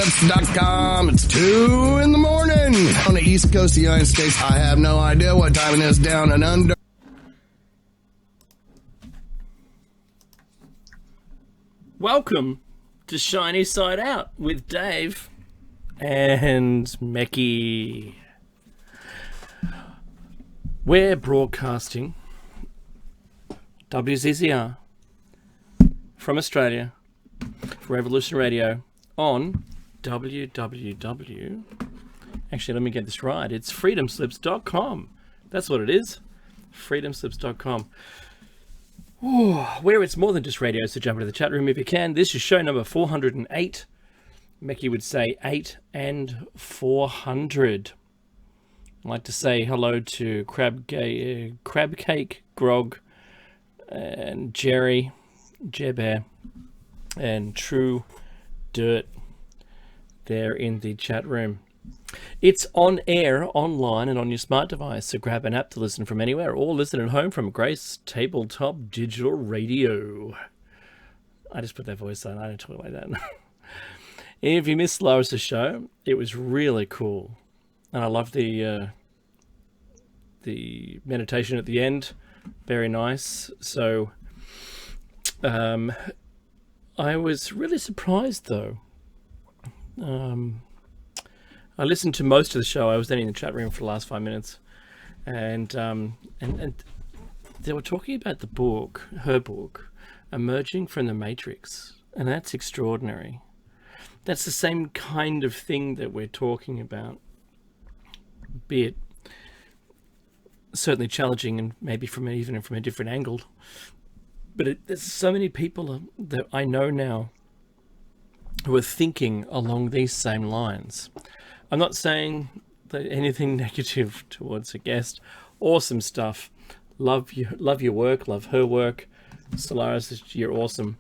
freedomslips.com. It's 2 in the morning on the East Coast of the United States. I have no idea what time it is down and under. Welcome to Shiny Side Out with Dave and Mecky. We're broadcasting WZZR from Australia for Revolution Radio on www. Actually, let me get this right. It's freedomslips.com. That's what it is. Freedomslips.com. Where it's more than just radio, so jump into the chat room if you can. This is show number 408. Mecky would say 8 and 400. I'd like to say hello to Crab Cake, Grog, and Jerry, Jebear, and True Dirt there in the chat room. It's on air, online, and on your smart device, so grab an app to listen from anywhere or listen at home from Grace Tabletop Digital Radio. I just put that voice on, I don't talk like that. If you missed Lois's show, it was really cool. And I love the meditation at the end. Very nice. So, I was really surprised, though. I listened to most of the show. I was then in the chat room for the last 5 minutes, and they were talking about the book, her book, Emerging from the Matrix, and that's extraordinary. That's the same kind of thing that we're talking about, be it certainly challenging and maybe even from a different angle. But there's so many people that I know now who are thinking along these same lines. I'm not saying anything negative towards a guest. Awesome stuff. Love your work. Love her work. Solaris, you're awesome.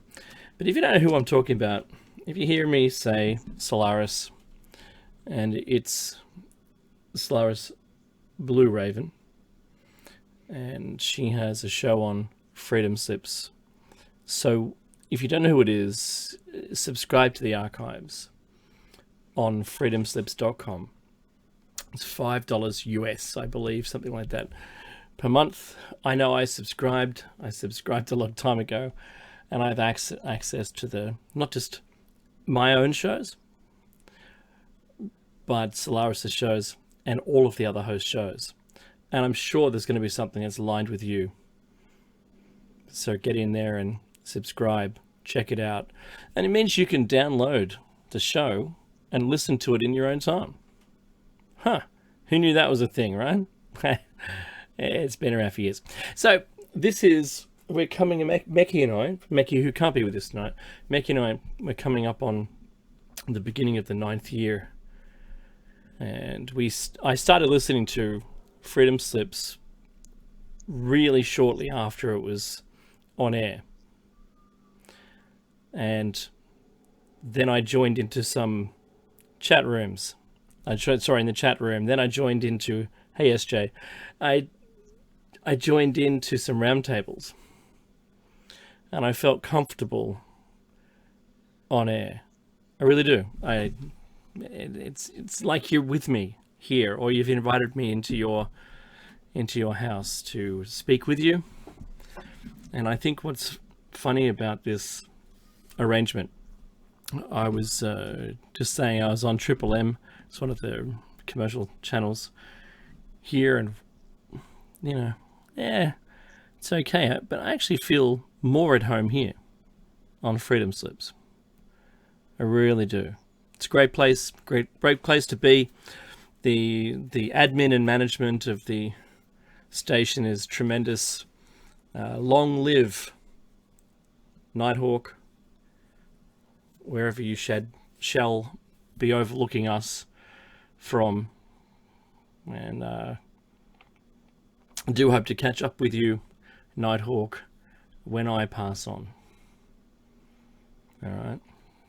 But if you don't know who I'm talking about, if you hear me say Solaris, and it's Solaris Blue Raven, and she has a show on Freedom Slips. So if you don't know who it is, subscribe to the archives on freedomslips.com. It's $5 US, I believe, something like that, per month. I know I subscribed a long time ago, and I have access to not just my own shows, but Solaris' shows and all of the other host shows. And I'm sure there's going to be something that's aligned with you. So get in there and subscribe, check it out. And it means you can download the show and listen to it in your own time. Huh. Who knew that was a thing, right? It's been around for years. So we're coming, Mecky and I, Mecky who can't be with us tonight, Mecky and I, we're coming up on the beginning of the 9th year. And I started listening to Freedom Slips really shortly after it was on air. And then I joined into some chat rooms. In the chat room. Then I joined into, hey SJ, I joined into some roundtables, and I felt comfortable on air. I really do. It's like you're with me here, or you've invited me into your house to speak with you. And I think what's funny about this arrangement, I was just saying I was on Triple M. It's one of the commercial channels here, and it's okay. But I actually feel more at home here on Freedom Slips. I really do. It's a great place, great place to be. The admin and management of the station is tremendous. Long live Nighthawk, wherever you shall be overlooking us from. And I do hope to catch up with you, Nighthawk, when I pass on. All right.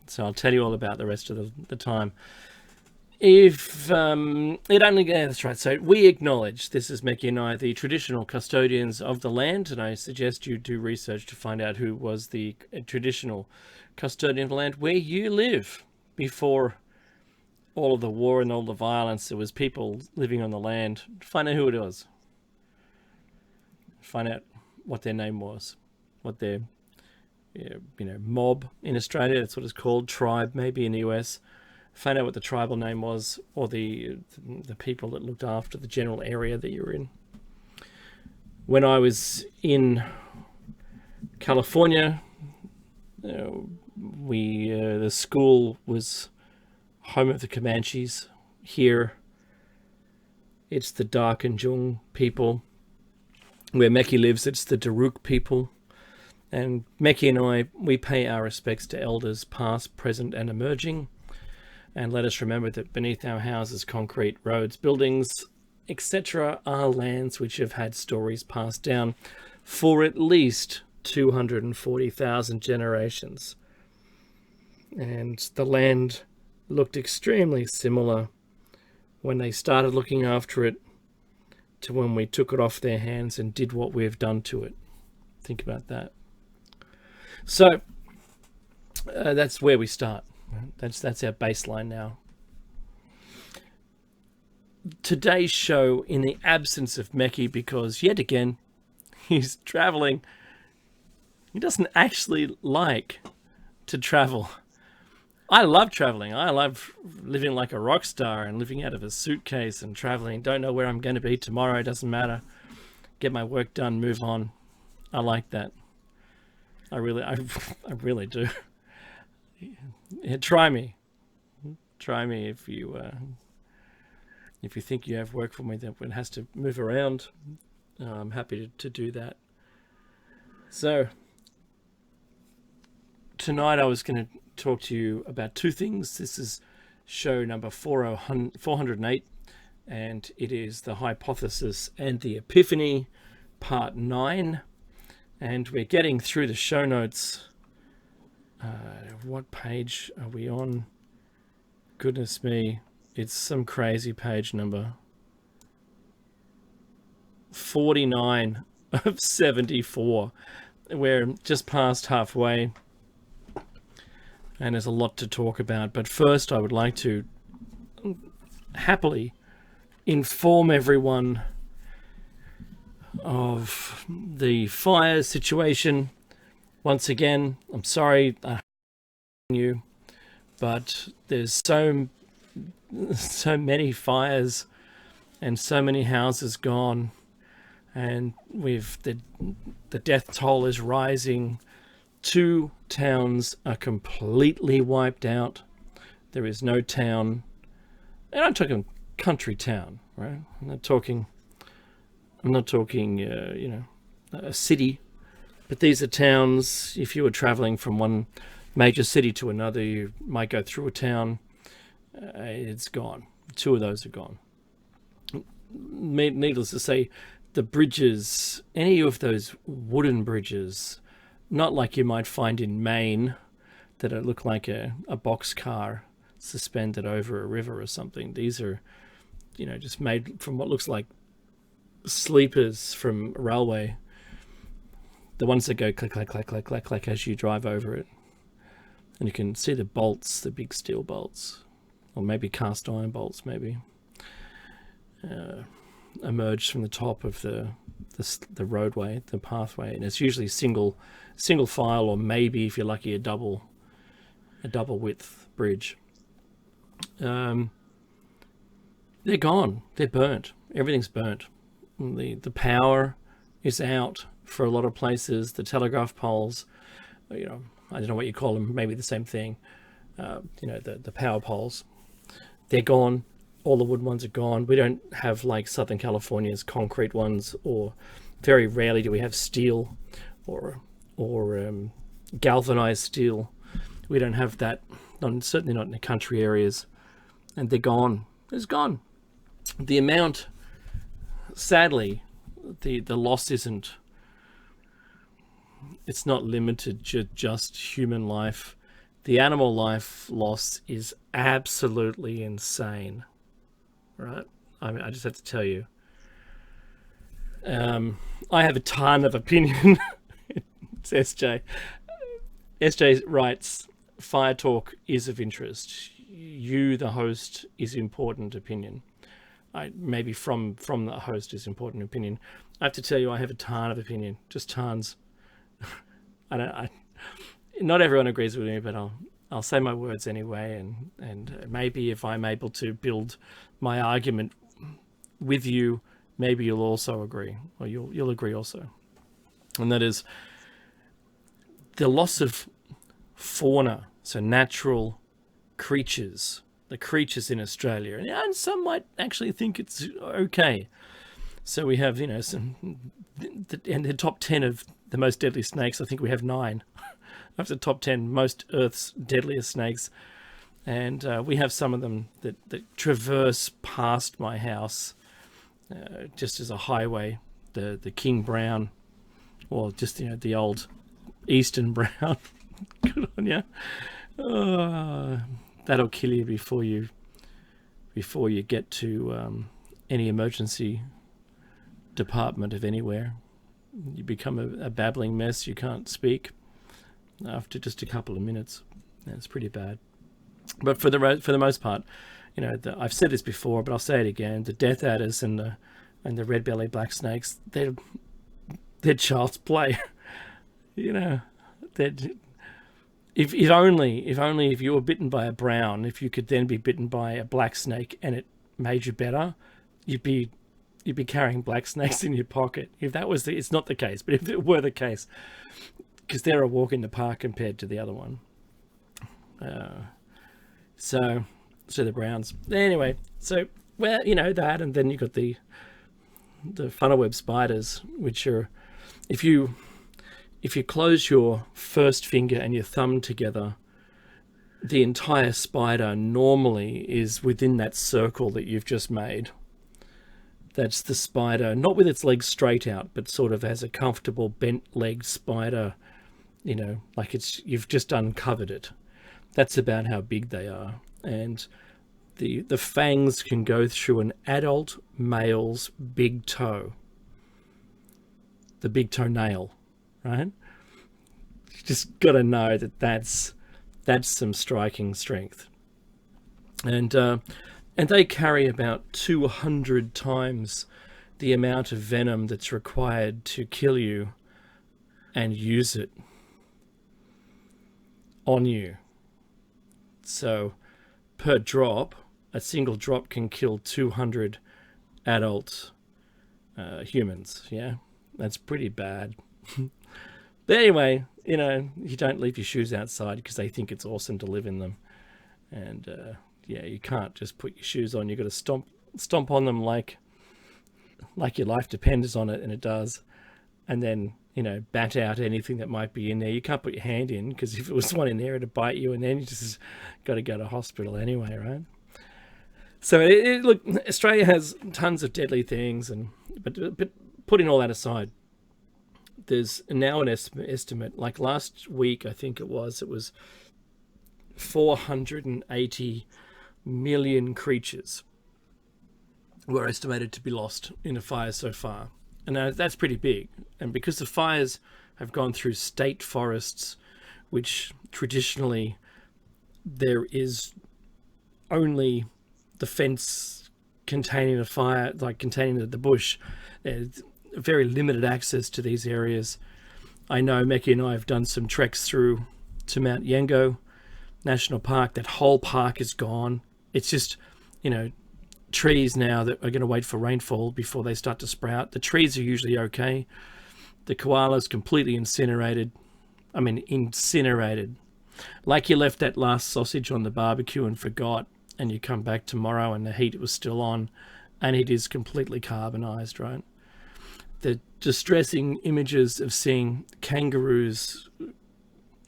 So I'll tell you all about the rest of the time. That's right. So we acknowledge, this is Mecky and I, the traditional custodians of the land, and I suggest you do research to find out who was the traditional custodian of the land where you live before all of the war and all the violence, there was people living on the land. Find out who it was. Find out what their name was, what their mob in Australia, that's what it's called, tribe maybe in the US. Find out what the tribal name was, or the people that looked after the general area that you were in. When I was in California, the school was home of the Comanches. Here, it's the Dark and Jung people. Where Meki lives, it's the Daruk people. And Meki and I, we pay our respects to elders past, present, and emerging. And let us remember that beneath our houses, concrete, roads, buildings, etc., are lands which have had stories passed down for at least 240,000 generations. And the land looked extremely similar when they started looking after it to when we took it off their hands and did what we've done to it. Think about that. So that's where we start. That's our baseline now. Today's show, in the absence of Meki, because yet again he's traveling, he doesn't actually like to travel. I love traveling. I love living like a rock star and living out of a suitcase and traveling. Don't know where I'm going to be tomorrow. Doesn't matter. Get my work done. Move on. I like that. I really do. Yeah, try me. Try me if you think you have work for me that has to move around. I'm happy to do that. So tonight I was going to talk to you about two things. This is show number 408, and it is the hypothesis and the epiphany, part 9. And we're getting through the show notes. What page are we on? Goodness me, it's some crazy page number. 49 of 74. We're just past halfway. And there's a lot to talk about. But first, I would like to happily inform everyone of the fire situation. Once again, I'm sorry you, but there's so many fires and so many houses gone, and the death toll is rising. 2 towns are completely wiped out. There is no town, and I'm talking country town, right? I'm not talking a city, but these are towns. If you were traveling from one major city to another, you might go through a town. It's gone. 2 of those are gone. Needless to say, the bridges, any of those wooden bridges, not like you might find in Maine, that look like a boxcar suspended over a river or something. These are, just made from what looks like sleepers from a railway. The ones that go click, click, click, click, click, click as you drive over it. And you can see the bolts, the big steel bolts, or maybe cast iron bolts, maybe, emerge from the top of the roadway, the pathway. And it's usually single file, or maybe, if you're lucky, a double width bridge. They're gone. They're burnt. Everything's burnt. The power is out for a lot of places. The telegraph poles, I don't know what you call them, maybe the same thing. The power poles, they're gone. All the wood ones are gone. We don't have like Southern California's concrete ones, or very rarely do we have steel or galvanized steel. We don't have that, certainly not in the country areas. And they're gone. It's gone. The amount, sadly, the loss it's not limited to just human life. The animal life loss is absolutely insane, right? I mean, I just have to tell you. I have a ton of opinion. It's SJ. SJ writes, Fire Talk is of interest. you, the host, is important opinion. Maybe from the host is important opinion. I have to tell you, I have a ton of opinion, just tons. Not everyone agrees with me, but I'll say my words anyway, and maybe if I'm able to build my argument with you, maybe you'll also agree, or you'll agree also. And that is the loss of fauna, so natural creatures, the creatures in Australia, and some might actually think it's okay. So we have, some, and the top 10 of the most deadly snakes. I think we have 9 of the top 10 most Earth's deadliest snakes, and we have some of them that traverse past my house, just as a highway. The king brown, or just the old eastern brown. Good on you. That'll kill you before you get to any emergency department of anywhere. You become a babbling mess. You can't speak after just a couple of minutes. It's pretty bad. But for the most part, I've said this before, but I'll say it again: the death adders and the red-bellied black snakes, they're child's play. If only if you were bitten by a brown, if you could then be bitten by a black snake and it made you better, you'd be carrying black snakes in your pocket. If that was it's not the case, but if it were the case, because they're a walk in the park compared to the other one. So the browns. Anyway, that, and then you've got the funnel web spiders, which are, if you close your first finger and your thumb together, the entire spider normally is within that circle that you've just made. That's the spider, not with its legs straight out, but sort of as a comfortable bent-legged spider, like you've just uncovered it. That's about how big they are. And the fangs can go through an adult male's big toe. The big toenail, right? You just got to know that's some striking strength. And they carry about 200 times the amount of venom that's required to kill you and use it on you. So per drop, a single drop can kill 200 adult humans. Yeah, that's pretty bad. But anyway, you don't leave your shoes outside because they think it's awesome to live in them. And you can't just put your shoes on. You've got to stomp on them like your life depends on it, and it does. And then, bat out anything that might be in there. You can't put your hand in, because if it was one in there, it'd bite you, and then you just got to go to hospital anyway, right? So, look, Australia has tons of deadly things, but putting all that aside, there's now an estimate, like last week, I think it was 480 million creatures were estimated to be lost in a fire so far. And that's pretty big. And because the fires have gone through state forests, which traditionally there is only the fence containing the fire, like containing the bush, there's very limited access to these areas. I know Mecca and I have done some treks through to Mount Yango National Park. That whole park is gone. It's just, trees now that are going to wait for rainfall before they start to sprout. The trees are usually okay. The koalas completely incinerated. I mean, incinerated. Like you left that last sausage on the barbecue and forgot, and you come back tomorrow and the heat was still on, and it is completely carbonized, right? The distressing images of seeing kangaroos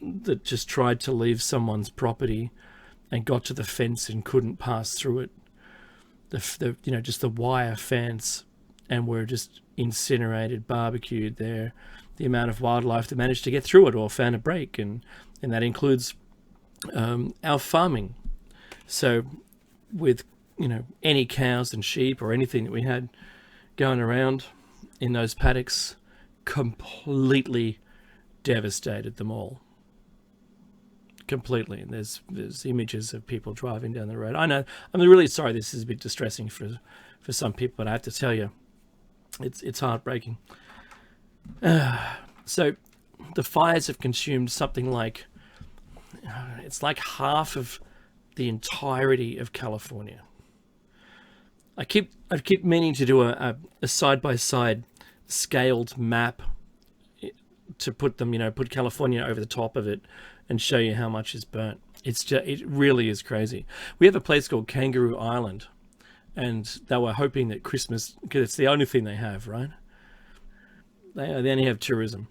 that just tried to leave someone's property and got to the fence and couldn't pass through it. Just the wire fence, and were just incinerated, barbecued there. The amount of wildlife that managed to get through it or found a break, and that includes our farming. So with any cows and sheep or anything that we had going around in those paddocks, completely devastated them all. completely. There's images of people driving down the road. I know. I'm really sorry. This is a bit distressing for some people, but I have to tell you, it's heartbreaking. So the fires have consumed something like it's like half of the entirety of California. I keep meaning to do a side-by-side scaled map to put them, put California over the top of it and show you how much is burnt. It really is crazy. We have a place called Kangaroo Island, and they were hoping that Christmas, because it's the only thing they have, right? They only have tourism.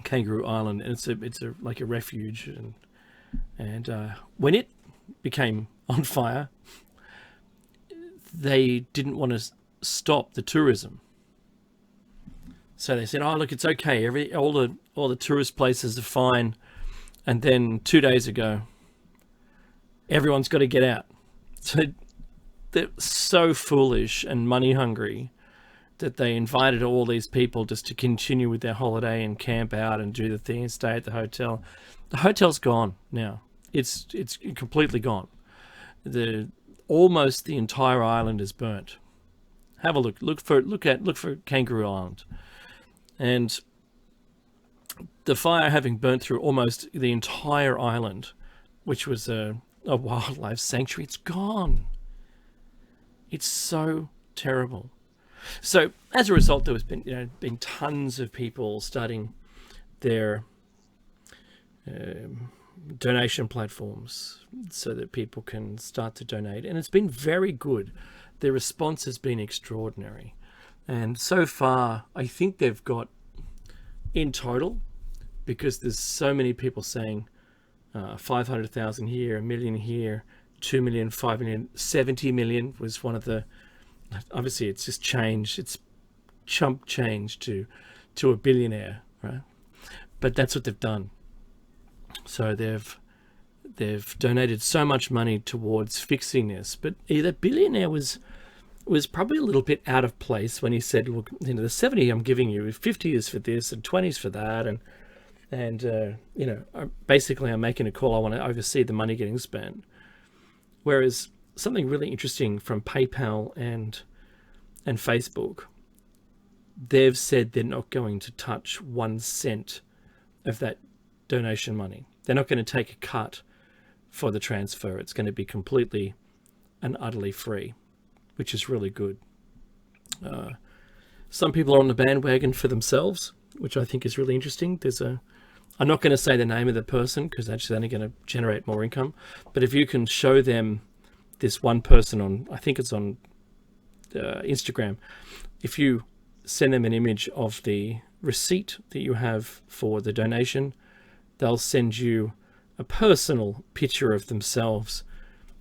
Kangaroo Island, and it's like a refuge, and when it became on fire, they didn't want to stop the tourism. So they said, "Oh, look, it's okay. All the tourist places are fine." And then 2 days ago, everyone's got to get out. So they're so foolish and money hungry that they invited all these people just to continue with their holiday and camp out and do the thing and stay at the hotel. The hotel's gone now. It's completely gone. Almost the entire island is burnt. Have a look. Look for Kangaroo Island. And the fire having burnt through almost the entire island, which was a wildlife sanctuary, it's gone. It's so terrible. So as a result, there has been tons of people starting their donation platforms so that people can start to donate, and it's been very good. The response has been extraordinary. And so far, I think they've got, in total, because there's so many people saying 500,000 here, 1 million here, 2 million, 5 million, 70 million was one of the, obviously it's just changed. It's chump change to a billionaire, right? But that's what they've done. So they've donated so much money towards fixing this. But the billionaire was probably a little bit out of place when he said, "Look, the 70 I'm giving you, 50 is for this and 20 is for that, and basically I'm making a call. I want to oversee the money getting spent." Whereas something really interesting from PayPal and Facebook, they've said they're not going to touch 1 cent of that donation money. They're not going to take a cut for the transfer. It's going to be completely and utterly free, which is really good. Some people are on the bandwagon for themselves, which I think is really interesting. I'm not going to say the name of the person because that's only going to generate more income. But if you can show them this one person I think it's on Instagram, if you send them an image of the receipt that you have for the donation, they'll send you a personal picture of themselves,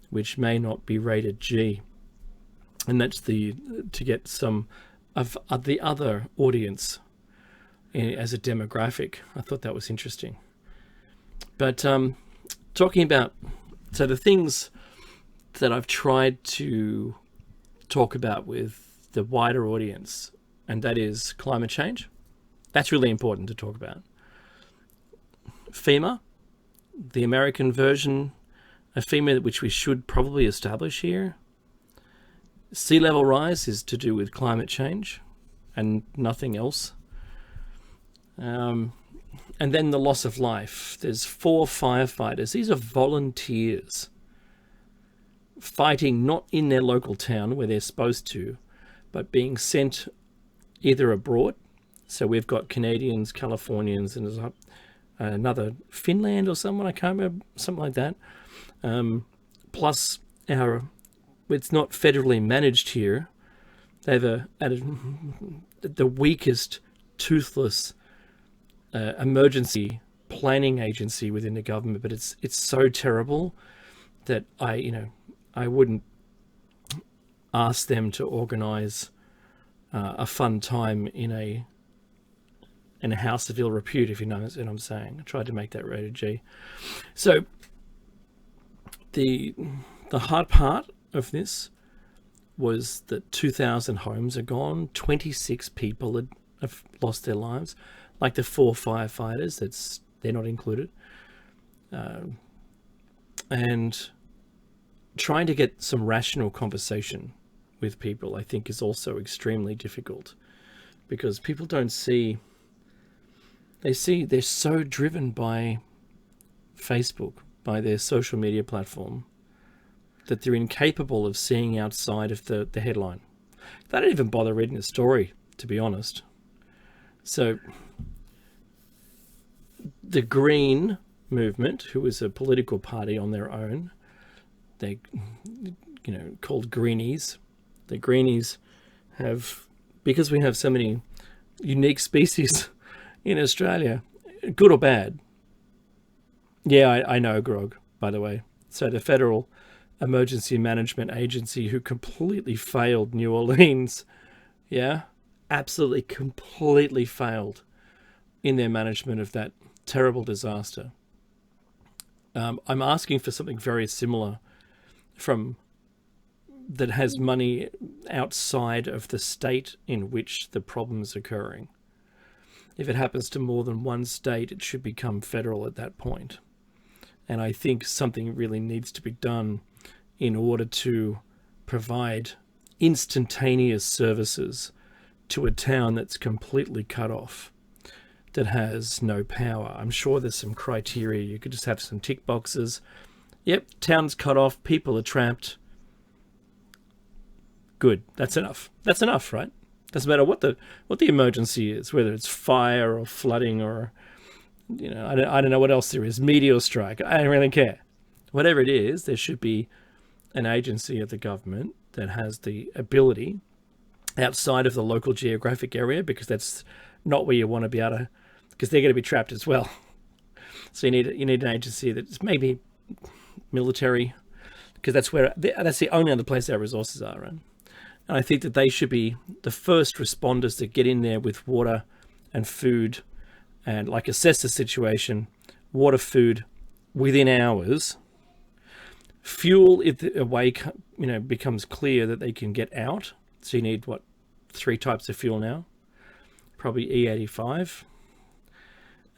which may not be rated G. And that's to get some of the other audience as a demographic. I thought that was interesting. But talking about, so the things that I've tried to talk about with the wider audience, and that is climate change. That's really important to talk about. FEMA, the American version of FEMA, which we should probably establish here. Sea level rise is to do with climate change and nothing else. And then the loss of life. There's 4 firefighters. These are volunteers fighting not in their local town where they're supposed to, but being sent either abroad. So we've got Canadians, Californians, and there's another Finland or someone, I can't remember, something like that. Plus it's not federally managed here. They have the weakest toothless emergency planning agency within the government, but it's so terrible that I wouldn't ask them to organise a fun time in a house of ill repute, if you know what I'm saying. I tried to make that rated G. So the hard part of this was that 2,000 homes are gone. 26 people have lost their lives. Like the 4 firefighters, they're not included. And trying to get some rational conversation with people, I think, is also extremely difficult, because people don't see, they're so driven by Facebook, by their social media platform, that they're incapable of seeing outside of the headline. They don't even bother reading the story, to be honest. So the Green movement, who is a political party on their own, they, called Greenies. The Greenies have, because we have so many unique species in Australia, good or bad. Yeah, I know, Grog, by the way. So the Federal Emergency Management Agency, who completely failed New Orleans, absolutely completely failed in their management of that terrible disaster. I'm asking for something very similar that has money outside of the state in which the problem is occurring. If it happens to more than one state, it should become federal at that point. And I think something really needs to be done in order to provide instantaneous services to a town that's completely cut off, that has no power. I'm sure there's some criteria. You could just have some tick boxes. Yep, town's cut off, people are trapped. Good, that's enough. That's enough, right? Doesn't matter what the emergency is, whether it's fire or flooding or, I don't know what else there is, meteor strike. I don't really care. Whatever it is, there should be an agency of the government that has the ability outside of the local geographic area, because that's not where you want to be able to, because they're going to be trapped as well. So you need an agency that's maybe military, because that's the only other place our resources are, right? And I think that they should be the first responders that get in there with water and food and assess the situation, water, food within hours. Fuel, if a way becomes clear that they can get out. So you need 3 types of fuel now? Probably E85,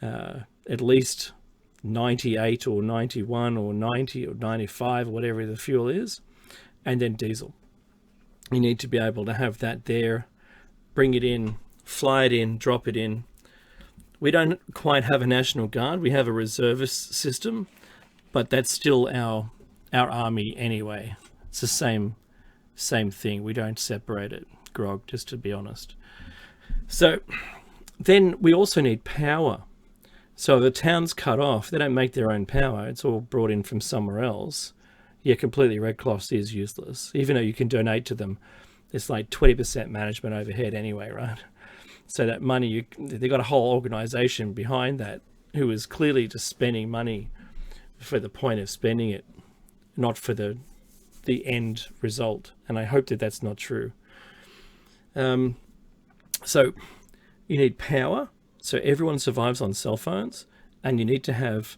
at least 98 or 91 or 90 or 95, whatever the fuel is, and then diesel. You need to be able to have that there, bring it in, fly it in, drop it in. We don't quite have a National Guard. We have a reservist system, but that's still our army anyway. It's the same thing. We don't separate it, Grog, just to be honest. So then we also need power. So the town's cut off. They don't make their own power. It's all brought in from somewhere else. Yeah, completely Red Cross is useless. Even though you can donate to them, it's 20% management overhead anyway, right? So that money, they got a whole organization behind that who is clearly just spending money for the point of spending it, not for the end result. And I hope that that's not true. So you need power, so everyone survives on cell phones, and you need to have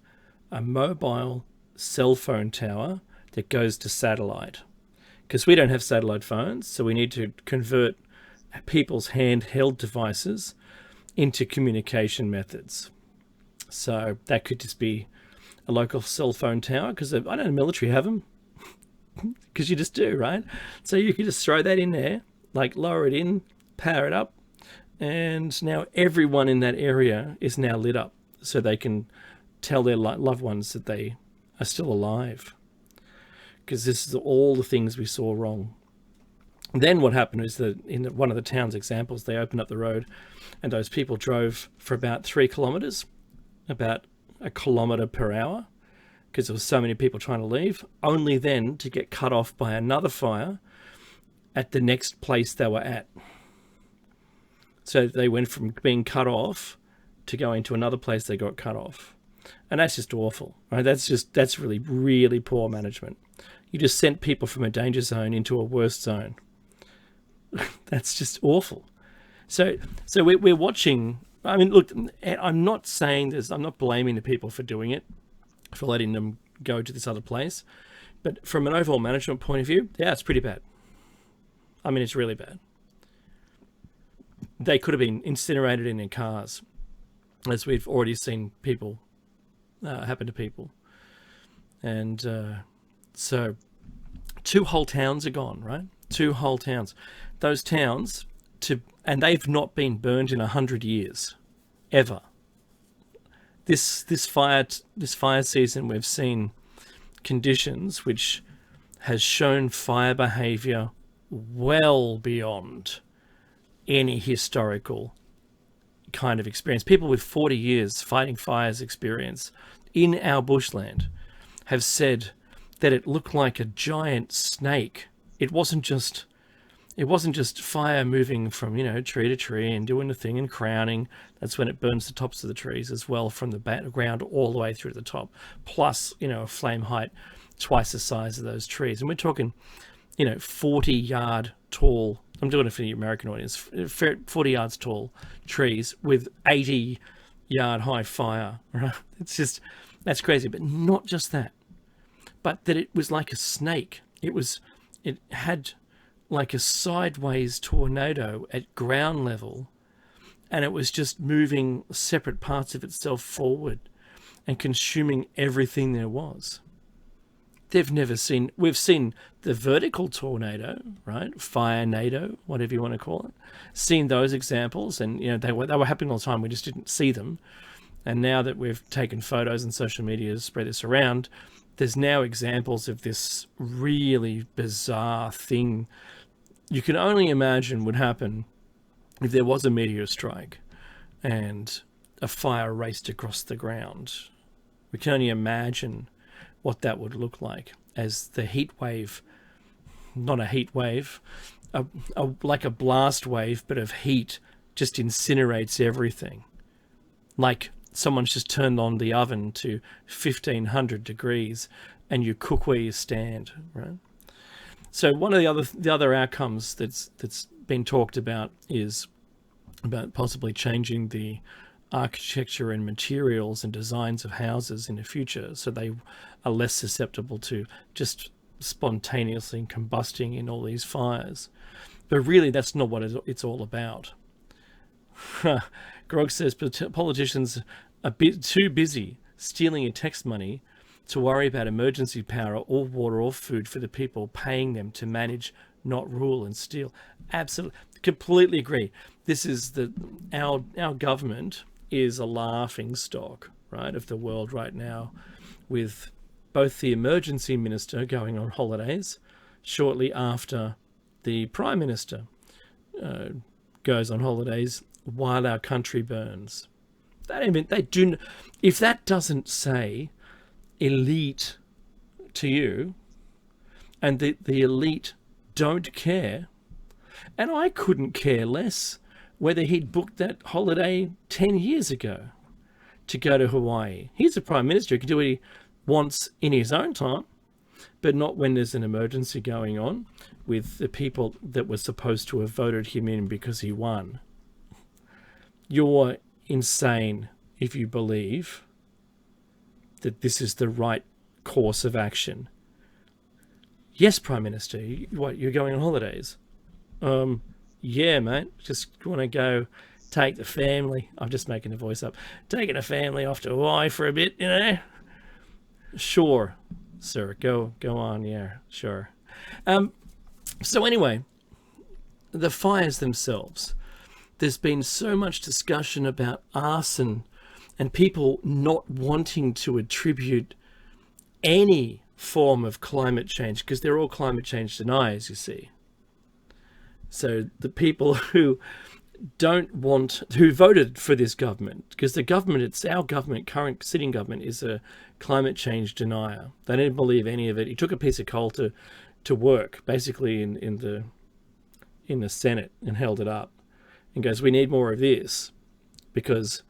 a mobile cell phone tower that goes to satellite, because we don't have satellite phones, so we need to convert people's handheld devices into communication methods. So that could just be a local cell phone tower, because I know the military have them, because you just do, right? So you could just throw that in there, lower it in, power it up, and now everyone in that area is now lit up, so they can tell their loved ones that they are still alive. Because this is all the things we saw wrong. And then what happened is that in one of the town's examples, they opened up the road and those people drove for about 3 kilometres, about 1 kilometre per hour, because there was so many people trying to leave, only then to get cut off by another fire at the next place they were at. So they went from being cut off to going to another place they got cut off. And that's just awful, right? That's really, really poor management. You just sent people from a danger zone into a worse zone. That's just awful. So we're watching. I mean, look, I'm not saying this. I'm not blaming the people for doing it, for letting them go to this other place. But from an overall management point of view, yeah, it's pretty bad. I mean, it's really bad. They could have been incinerated in their cars, as we've already seen people happen to people. And so 2 whole towns are gone, right? 2 whole towns. Those towns, and they've not been burned in 100 years, ever. This fire season, we've seen conditions which has shown fire behaviour well beyond any historical kind of experience. People with 40 years fighting fires experience in our bushland have said that it looked like a giant snake. It wasn't just fire moving from, tree to tree and doing the thing and crowning. That's when it burns the tops of the trees as well, from the ground all the way through to the top. Plus, a flame height twice the size of those trees. And we're talking, 40-yard tall, I'm doing it for the American audience, 40 yards tall trees with 80-yard high fire. Right? That's crazy. But not just that, but that it was like a snake. It had like a sideways tornado at ground level, and it was just moving separate parts of itself forward and consuming everything there was. We've seen the vertical tornado, right? Fire-nado, whatever you want to call it. Seen those examples, and they were happening all the time. We just didn't see them. And now that we've taken photos and social media has spread this around, there's now examples of this really bizarre thing you can only imagine would happen if there was a meteor strike and a fire raced across the ground. We can only imagine what that would look like as the heat wave, not a heat wave, like a blast wave, but of heat, just incinerates everything. Like someone's just turned on the oven to 1500 degrees and you cook where you stand, right? So one of the other outcomes that's been talked about is about possibly changing the architecture and materials and designs of houses in the future so they are less susceptible to just spontaneously combusting in all these fires. But really, that's not what it's all about. Grog says politicians are a bit too busy stealing your tax money to worry about emergency power or water or food for the people paying them to manage, not rule and steal. Absolutely, completely agree. This is our government is a laughing stock, right, of the world right now, with both the emergency minister going on holidays shortly after the prime minister goes on holidays while our country burns. If that doesn't say elite to you, and the elite don't care, and I couldn't care less whether he'd booked that holiday 10 years ago to go to Hawaii. He's a prime minister. He can do what he wants in his own time, but not when there's an emergency going on with the people that were supposed to have voted him in because he won. You're insane if you believe that this is the right course of action. Yes, Prime Minister, what, you're going on holidays? Yeah, mate, just want to go take the family. I'm just making the voice up. Taking the family off to Hawaii for a bit, Sure, sir, go on, yeah, sure. So anyway, the fires themselves. There's been so much discussion about arson and people not wanting to attribute any form of climate change because they're all climate change deniers, you see. So the people who voted for this government, because the government, it's our government, current sitting government, is a climate change denier. They didn't believe any of it. He took a piece of coal to work, basically in the Senate, and held it up and goes, we need more of this, because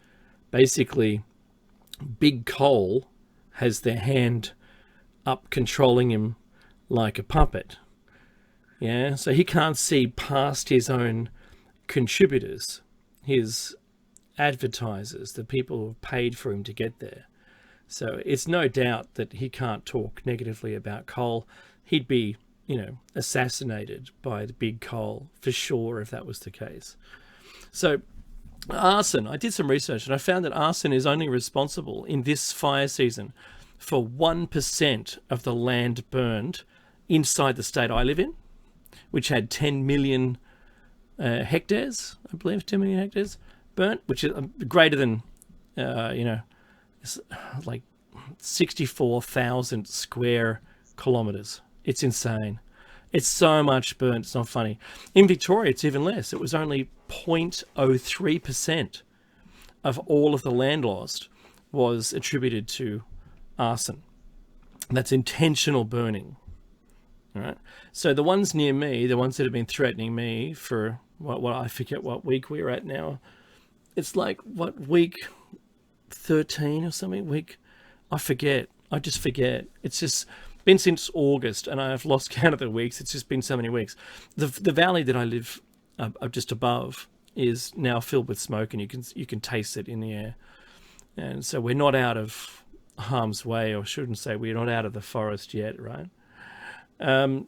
basically big coal has their hand up controlling him like a puppet. Yeah, so he can't see past his own contributors, his advertisers, the people who have paid for him to get there. So it's no doubt that he can't talk negatively about coal. He'd be, assassinated by the big coal for sure if that was the case. So arson, I did some research and I found that arson is only responsible in this fire season for 1% of the land burned inside the state I live in, which had 10 million hectares, I believe, 10 million hectares burnt, which is greater than, it's like 64,000 square kilometres. It's insane. It's so much burnt, it's not funny. In Victoria, it's even less. It was only 0.03% of all of the land lost was attributed to arson. That's intentional burning. All right. So the ones near me, the ones that have been threatening me for what I forget what week we're at now. It's like week 13 or something. I forget. I just forget. It's just been since August, and I've lost count of the weeks. It's just been so many weeks. The valley that I live just above is now filled with smoke, and you can taste it in the air. And so we're not out of harm's way, or shouldn't say we're not out of the forest yet, right? The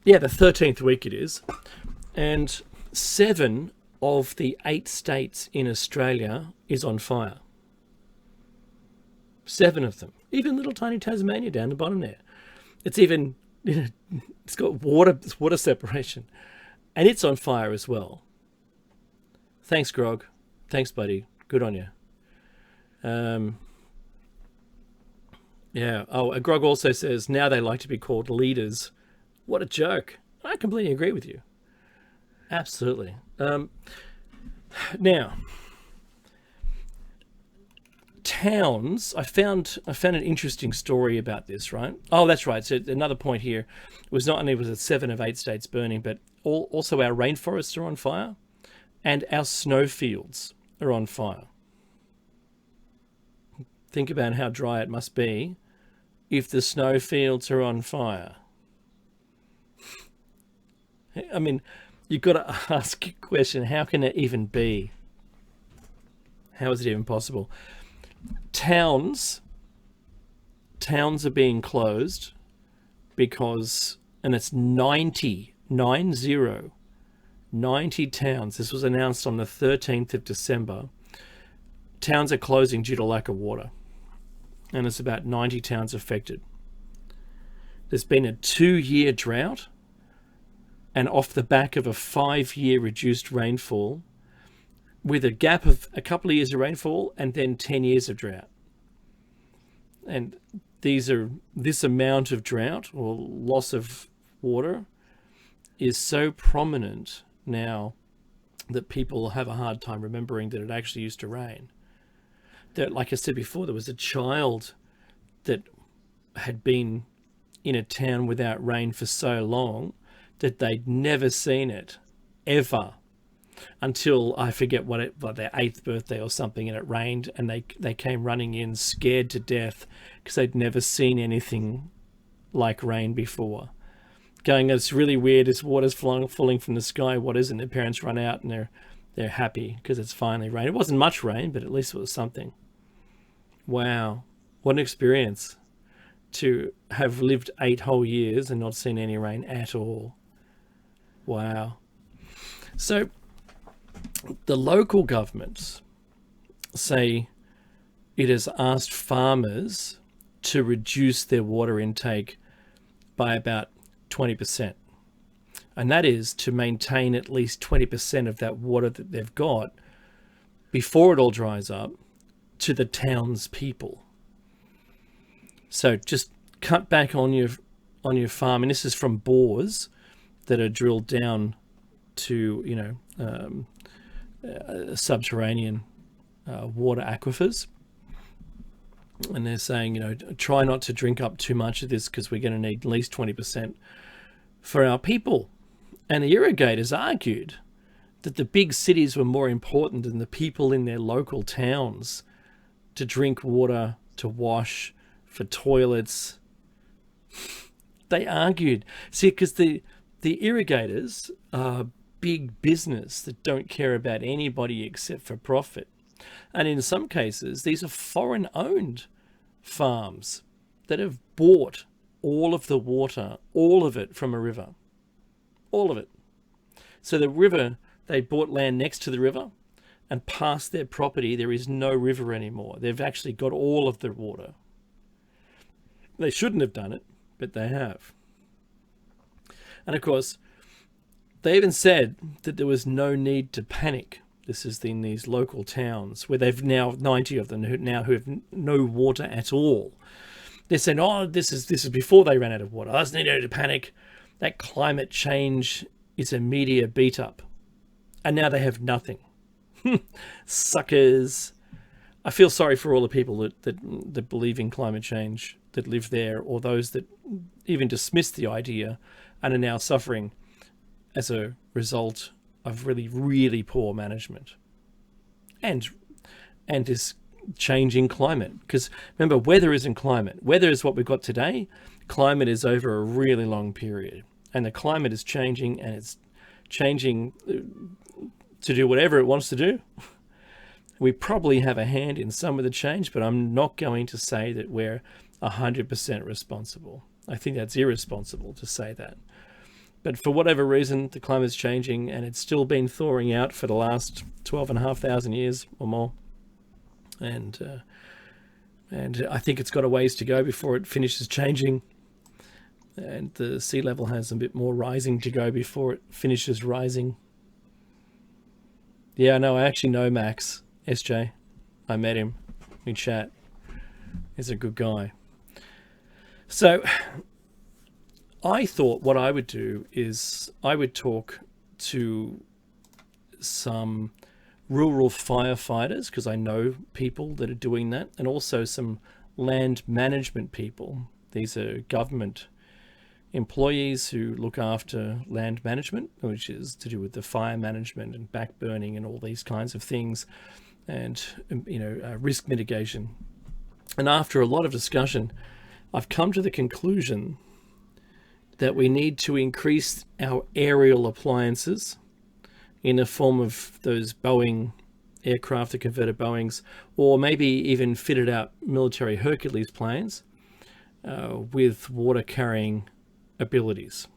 13th week it is, and 7 of the 8 states in Australia is on fire. 7 of them. Even little tiny Tasmania down the bottom there. It's even, it's got water separation. And it's on fire as well. Thanks, Grog. Thanks, buddy. Good on you. Grog also says, now they like to be called leaders. What a joke. I completely agree with you. Absolutely. Now, towns, I found an interesting story about this, right? Oh, that's right. So another point here was not only was it 7 of 8 states burning, but also our rainforests are on fire and our snowfields are on fire. Think about how dry it must be if the snowfields are on fire. I mean, you've got to ask a question, how can it even be? How is it even possible? Towns are being closed because, and it's 90 towns. This was announced on the 13th of December. Towns are closing due to lack of water. And it's about 90 towns affected. There's been a 2-year drought, and off the back of a 5-year reduced rainfall, with a gap of a couple of years of rainfall and then 10 years of drought. And this amount of drought or loss of water is so prominent now that people have a hard time remembering that it actually used to rain. That, like I said before, there was a child that had been in a town without rain for so long that they'd never seen it, ever, until I forget like their 8th birthday or something, and it rained, and they came running in scared to death because they'd never seen anything like rain before. Going, it's really weird, this water's falling from the sky, what is it? And their parents run out and they're happy because it's finally rain. It wasn't much rain, but at least it was something. Wow, what an experience to have lived 8 whole years and not seen any rain at all. Wow. So the local governments say it has asked farmers to reduce their water intake by about 20%. And that is to maintain at least 20% of that water that they've got before it all dries up to the townspeople. So just cut back on your farm, and this is from bores that are drilled down to subterranean water aquifers, and they're saying try not to drink up too much of this because we're going to need at least 20% for our people. And the irrigators argued that the big cities were more important than the people in their local towns to drink water, to wash, for toilets. They argued. See, because the irrigators are big business that don't care about anybody except for profit. And in some cases, these are foreign-owned farms that have bought all of the water, all of it from a river. All of it. So the river, they bought land next to the river. and past their property there is no river anymore. They've actually got all of the water. They shouldn't have done it, but they have. And of course, they even said that there was no need to panic. This is in these local towns where they've now 90 of them who have no water at all. They're saying, oh, this is before they ran out of water. There's no need to panic. That climate change is a media beat up. And now they have nothing. Suckers. I feel sorry for all the people that believe in climate change, that live there, or those that even dismiss the idea and are now suffering as a result of really, really poor management. And this changing climate. Because remember, weather isn't climate. Weather is what we've got today. Climate is over a really long period. And the climate is changing, and it's changing to do whatever it wants to do. We probably have a hand in some of the change, but I'm not going to say that we're 100% responsible. I think that's irresponsible to say that. But for whatever reason, the climate's changing, and it's still been thawing out for the last 12,500 years or more. And I think it's got a ways to go before it finishes changing. And the sea level has a bit more rising to go before it finishes rising. Yeah, no, I actually know Max, SJ. I met him. We chat. He's a good guy. So I thought what I would do is I would talk to some rural firefighters, because I know people that are doing that, and also some land management people. These are government employees who look after land management, which is to do with the fire management and backburning and all these kinds of things, and risk mitigation. And after a lot of discussion, I've come to the conclusion that we need to increase our aerial appliances in the form of those Boeing aircraft, the converted Boeings, or maybe even fitted out military Hercules planes with water carrying abilities.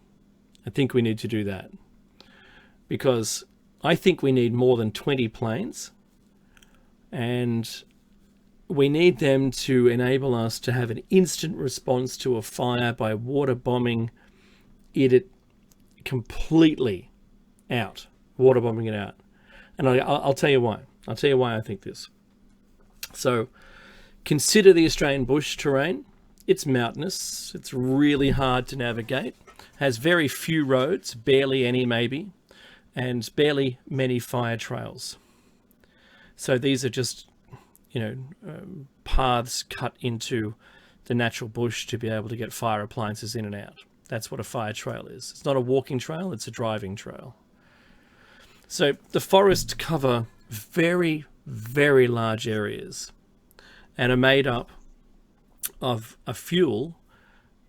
I think we need to do that, because I think we need more than 20 planes, and we need them to enable us to have an instant response to a fire by water bombing it completely out, water bombing it out. And I'll tell you why. I'll tell you why I think this. So consider the Australian bush terrain. It's mountainous. It's really hard to navigate. Has very few roads, barely any maybe, and barely many fire trails. So these are just, paths cut into the natural bush to be able to get fire appliances in and out. That's what a fire trail is. It's not a walking trail, it's a driving trail. So the forests cover very, very large areas and are made up of a fuel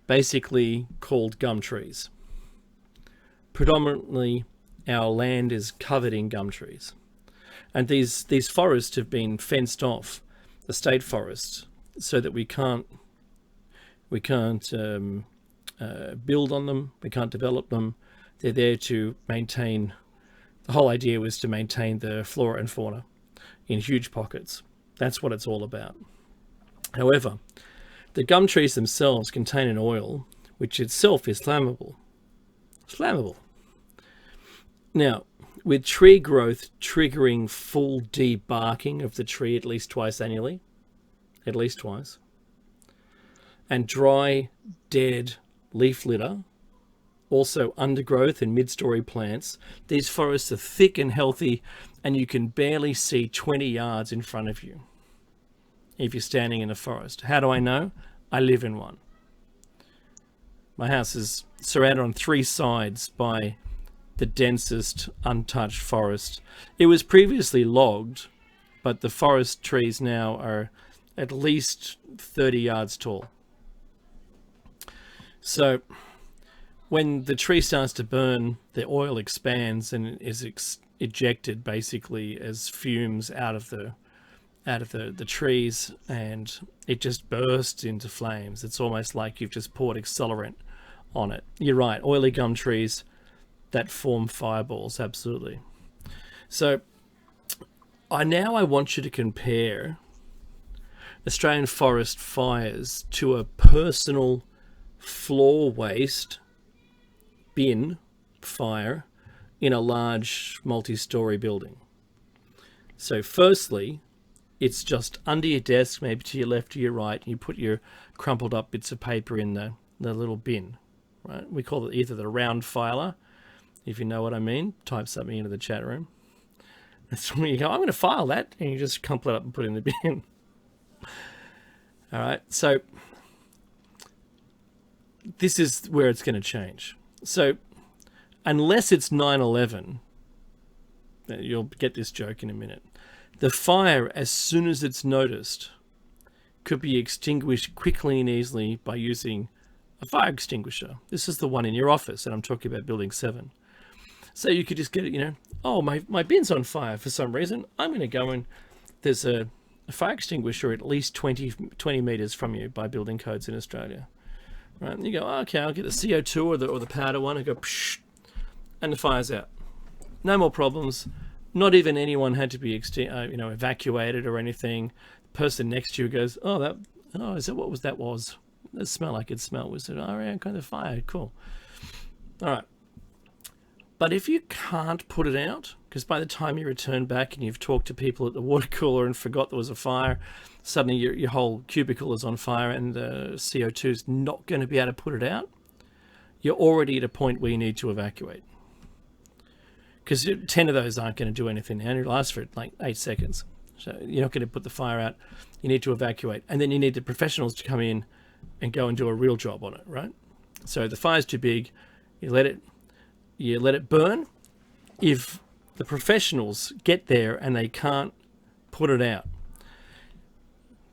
basically called gum trees. Predominantly, our land is covered in gum trees. And these forests have been fenced off, the state forests, so that we can't build on them, we can't develop them. They're there to maintain. The whole idea was to maintain the flora and fauna in huge pockets. That's what it's all about. However, the gum trees themselves contain an oil which itself is flammable. It's flammable. Now, with tree growth triggering full debarking of the tree at least twice annually, and dry, dead leaf litter, also undergrowth and mid-story plants, these forests are thick and healthy, and you can barely see 20 yards in front of you if you're standing in a forest. How do I know? I live in one. My house is surrounded on 3 sides by the densest untouched forest. It was previously logged, but the forest trees now are at least 30 yards tall. So when the tree starts to burn, the oil expands and is ejected basically as fumes out of the trees, and it just bursts into flames. It's almost like you've just poured accelerant on it. You're right, oily gum trees that form fireballs, absolutely. So I want you to compare Australian forest fires to a personal floor waste bin fire in a large multi-story building. So firstly, it's just under your desk, maybe to your left or your right, and you put your crumpled up bits of paper in the little bin, right? We call it either the round filer, if you know what I mean. Type something into the chat room. That's when you go, I'm going to file that, and you just crumple it up and put it in the bin. All right, so this is where it's going to change. So unless it's 9/11, you'll get this joke in a minute, the fire, as soon as it's noticed, could be extinguished quickly and easily by using a fire extinguisher. This is the one in your office, and I'm talking about Building 7. So you could just get it, oh, my bin's on fire for some reason. I'm going to go and there's a fire extinguisher at least 20 meters from you by building codes in Australia. Right? And you go, okay, I'll get the CO2 or the powder one and go, psh, and the fire's out. No more problems. Not even anyone had to be evacuated or anything. The person next to you goes, is that what that was? That smell I could smell. Was it, yeah, kind of fire. Cool. All right. But if you can't put it out, because by the time you return back and you've talked to people at the water cooler and forgot there was a fire, suddenly your whole cubicle is on fire and the CO2 is not going to be able to put it out, you're already at a point where you need to evacuate. Because 10 of those aren't going to do anything. They only last for like 8 seconds. So you're not going to put the fire out. You need to evacuate. And then you need the professionals to come in and go and do a real job on it, right? So the fire's too big, you let it burn. If the professionals get there and they can't put it out,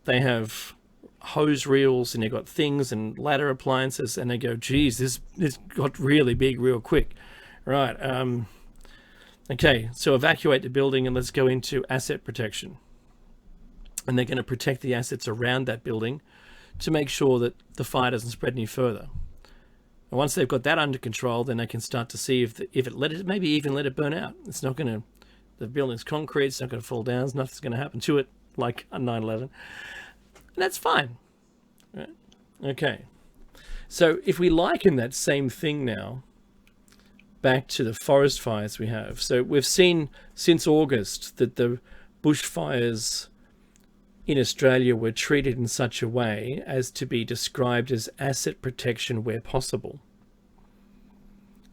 they have hose reels and they've got things and ladder appliances, and they go, geez, this got really big real quick. Right, okay, so evacuate the building and let's go into asset protection. And they're going to protect the assets around that building to make sure that the fire doesn't spread any further. And once they've got that under control, then they can start to see if it maybe even let it burn out. It's not going to, the building's concrete, it's not going to fall down, nothing's going to happen to it like on 9/11. And that's fine. Right? Okay. So if we liken that same thing now back to the forest fires we have. So we've seen since August that the bushfires in Australia were treated in such a way as to be described as asset protection where possible.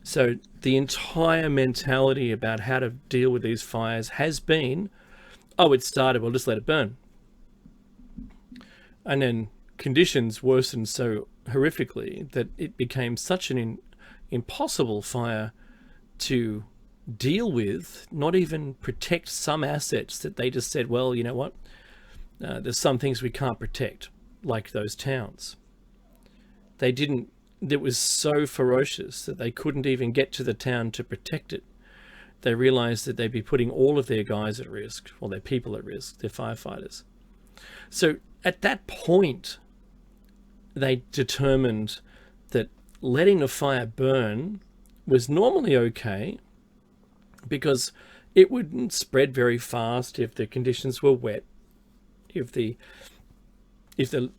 So the entire mentality about how to deal with these fires has been, it started, we'll just let it burn. And then conditions worsened so horrifically that it became such an impossible fire to deal with, not even protect some assets, that they just said, well, you know what? There's some things we can't protect, like those towns. It was so ferocious that they couldn't even get to the town to protect it. They realized that they'd be putting all of their guys at risk, or their people at risk, their firefighters. So at that point, they determined that letting the fire burn was normally okay because it wouldn't spread very fast if the conditions were wet. If the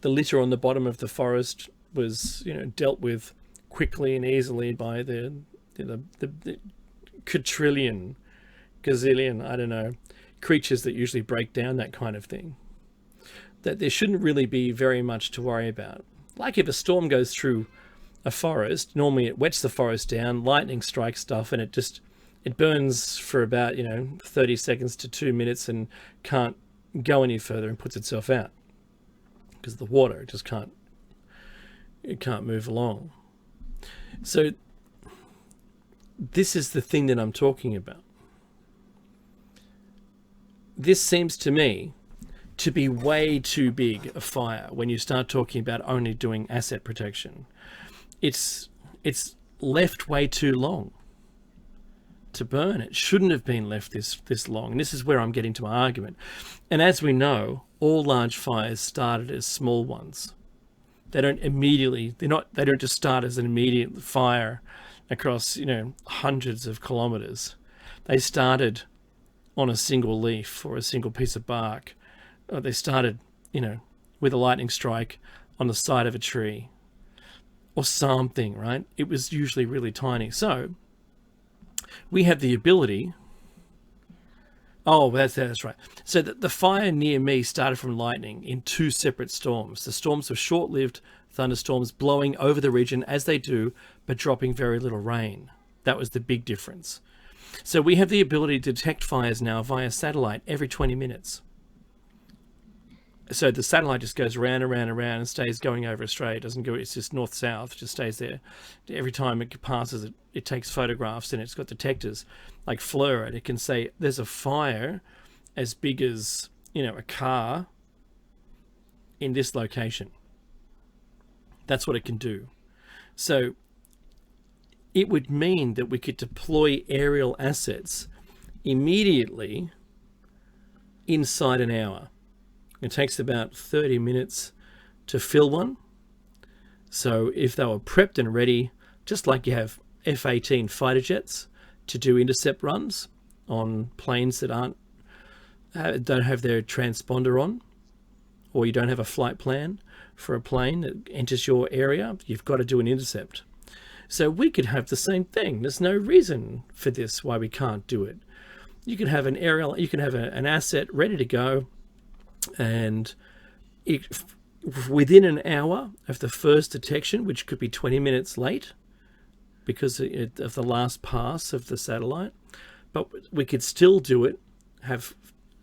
litter on the bottom of the forest was dealt with quickly and easily by the quadrillion, gazillion, I don't know, creatures that usually break down that kind of thing, that there shouldn't really be very much to worry about. Like if a storm goes through a forest, normally it wets the forest down, lightning strikes stuff, and it burns for about 30 seconds to 2 minutes and can't go any further and puts itself out because the water just can't move along. So this is the thing that I'm talking about. This seems to me to be way too big a fire when you start talking about only doing asset protection. It's left way too long to burn. It shouldn't have been left this long. And this is where I'm getting to my argument. And as we know, all large fires started as small ones. They don't just start as an immediate fire across, hundreds of kilometers. They started on a single leaf or a single piece of bark. They started, with a lightning strike on the side of a tree or something, right? It was usually really tiny. So we have the ability. Oh, that's right. So the fire near me started from lightning in 2 separate storms. The storms were short-lived thunderstorms blowing over the region as they do, but dropping very little rain. That was the big difference. So we have the ability to detect fires now via satellite every 20 minutes. So the satellite just goes around and around and around and stays going over Australia. It doesn't go, it's just north-south, just stays there. Every time it passes, it takes photographs, and it's got detectors like FLIR, and it can say there's a fire as big as, a car in this location. That's what it can do. So it would mean that we could deploy aerial assets immediately inside an hour. It takes about 30 minutes to fill one. So if they were prepped and ready, just like you have F-18 fighter jets to do intercept runs on planes that don't have their transponder on, or you don't have a flight plan for a plane that enters your area, you've got to do an intercept. So we could have the same thing. There's no reason for this why we can't do it. You could have an aerial, you can have an asset ready to go, and within an hour of the first detection, which could be 20 minutes late because of the last pass of the satellite, but we could still do it, have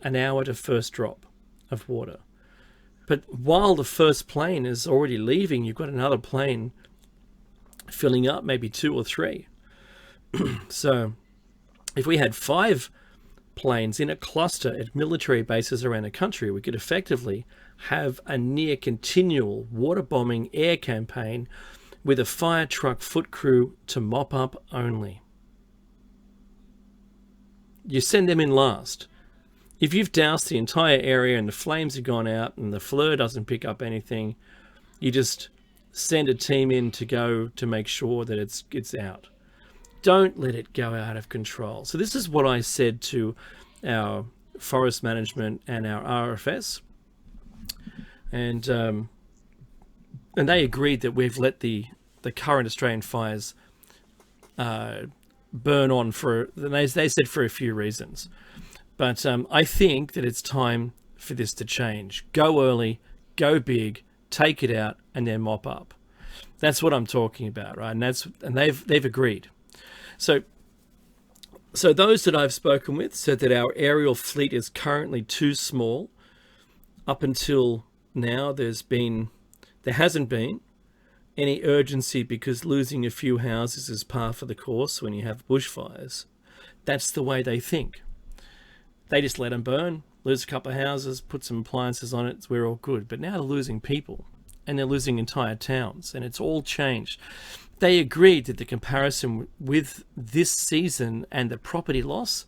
an hour to first drop of water. But while the first plane is already leaving, you've got another plane filling up, maybe 2 or 3. So if we had 5 planes in a cluster at military bases around the country, we could effectively have a near continual water bombing air campaign with a fire truck foot crew to mop up only. You send them in last. If you've doused the entire area and the flames have gone out and the FLIR doesn't pick up anything, you just send a team in to go to make sure that it's out. Don't let it go out of control. So this is what I said to our forest management and our RFS, and they agreed that we've let the current Australian fires burn on they said for a few reasons. But I think that it's time for this to change. Go early, go big, take it out, and then mop up. That's what I'm talking about, right? And they've agreed. So those that I've spoken with said that our aerial fleet is currently too small. Up until now, there hasn't been any urgency because losing a few houses is par for the course when you have bushfires. That's the way they think. They just let them burn, lose a couple of houses, put some appliances on it, we're all good. But now they're losing people, and they're losing entire towns, and it's all changed. They agreed that the comparison with this season and the property loss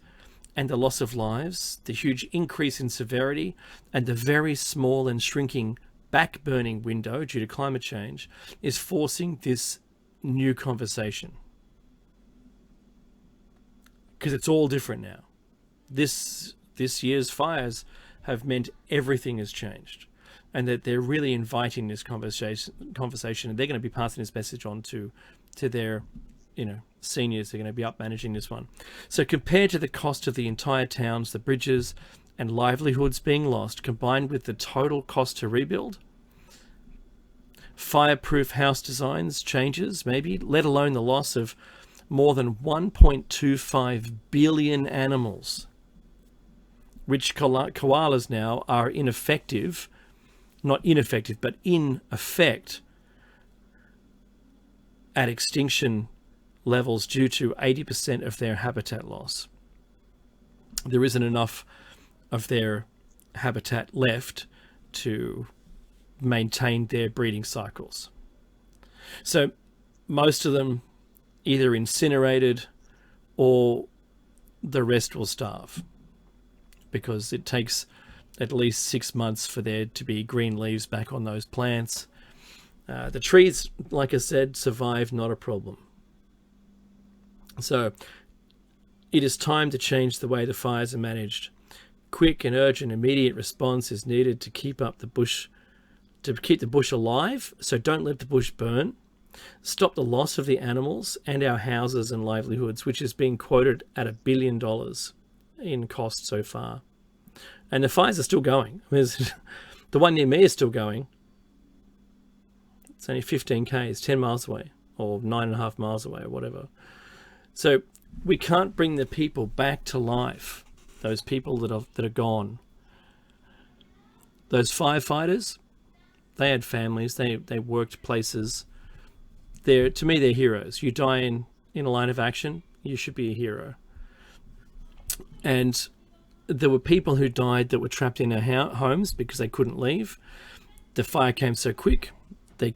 and the loss of lives, the huge increase in severity, and the very small and shrinking back-burning window due to climate change is forcing this new conversation. Because it's all different now. This year's fires have meant everything has changed, and that they're really inviting this conversation, and they're going to be passing this message on to their, seniors. They're going to be up managing this one. So compared to the cost of the entire towns, the bridges and livelihoods being lost, combined with the total cost to rebuild, fireproof house designs changes, maybe, let alone the loss of more than 1.25 billion animals, which koalas now are ineffective, not ineffective, but in effect at extinction levels due to 80% of their habitat loss. There isn't enough of their habitat left to maintain their breeding cycles. So most of them either incinerated or the rest will starve, because it takes at least 6 months for there to be green leaves back on those plants. The trees, like I said, survive, not a problem. So It is time to change the way the fires are managed. Quick and urgent immediate response is needed to keep the bush alive, so don't let the bush burn. Stop the loss of the animals and our houses and livelihoods, which is being quoted at $1 billion in cost so far. And the fires are still going. The one near me is still going. It's only 15 k's, 10 miles away, or 9.5 miles away, or whatever. So we can't bring the people back to life, those people that are gone. Those firefighters, they had families, they worked places. To me, they're heroes. You die in a line of action, you should be a hero. And there were people who died that were trapped in their homes because they couldn't leave. The fire came so quick, they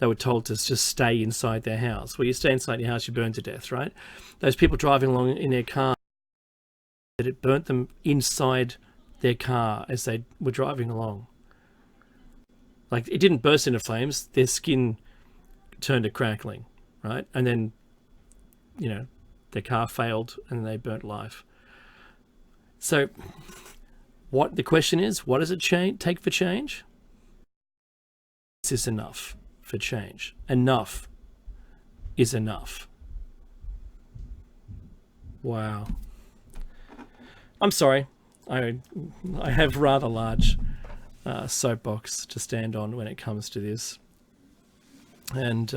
were told to just stay inside their house. Well, you stay inside your house, you burn to death, right? Those people driving along in their car, that it burnt them inside their car as they were driving along. Like, it didn't burst into flames, their skin turned to crackling, right? And then, their car failed and they burnt life. So the question is, what does it take for change? Is this enough for change? Enough is enough. Wow. I'm sorry. I have rather large soapbox to stand on when it comes to this. And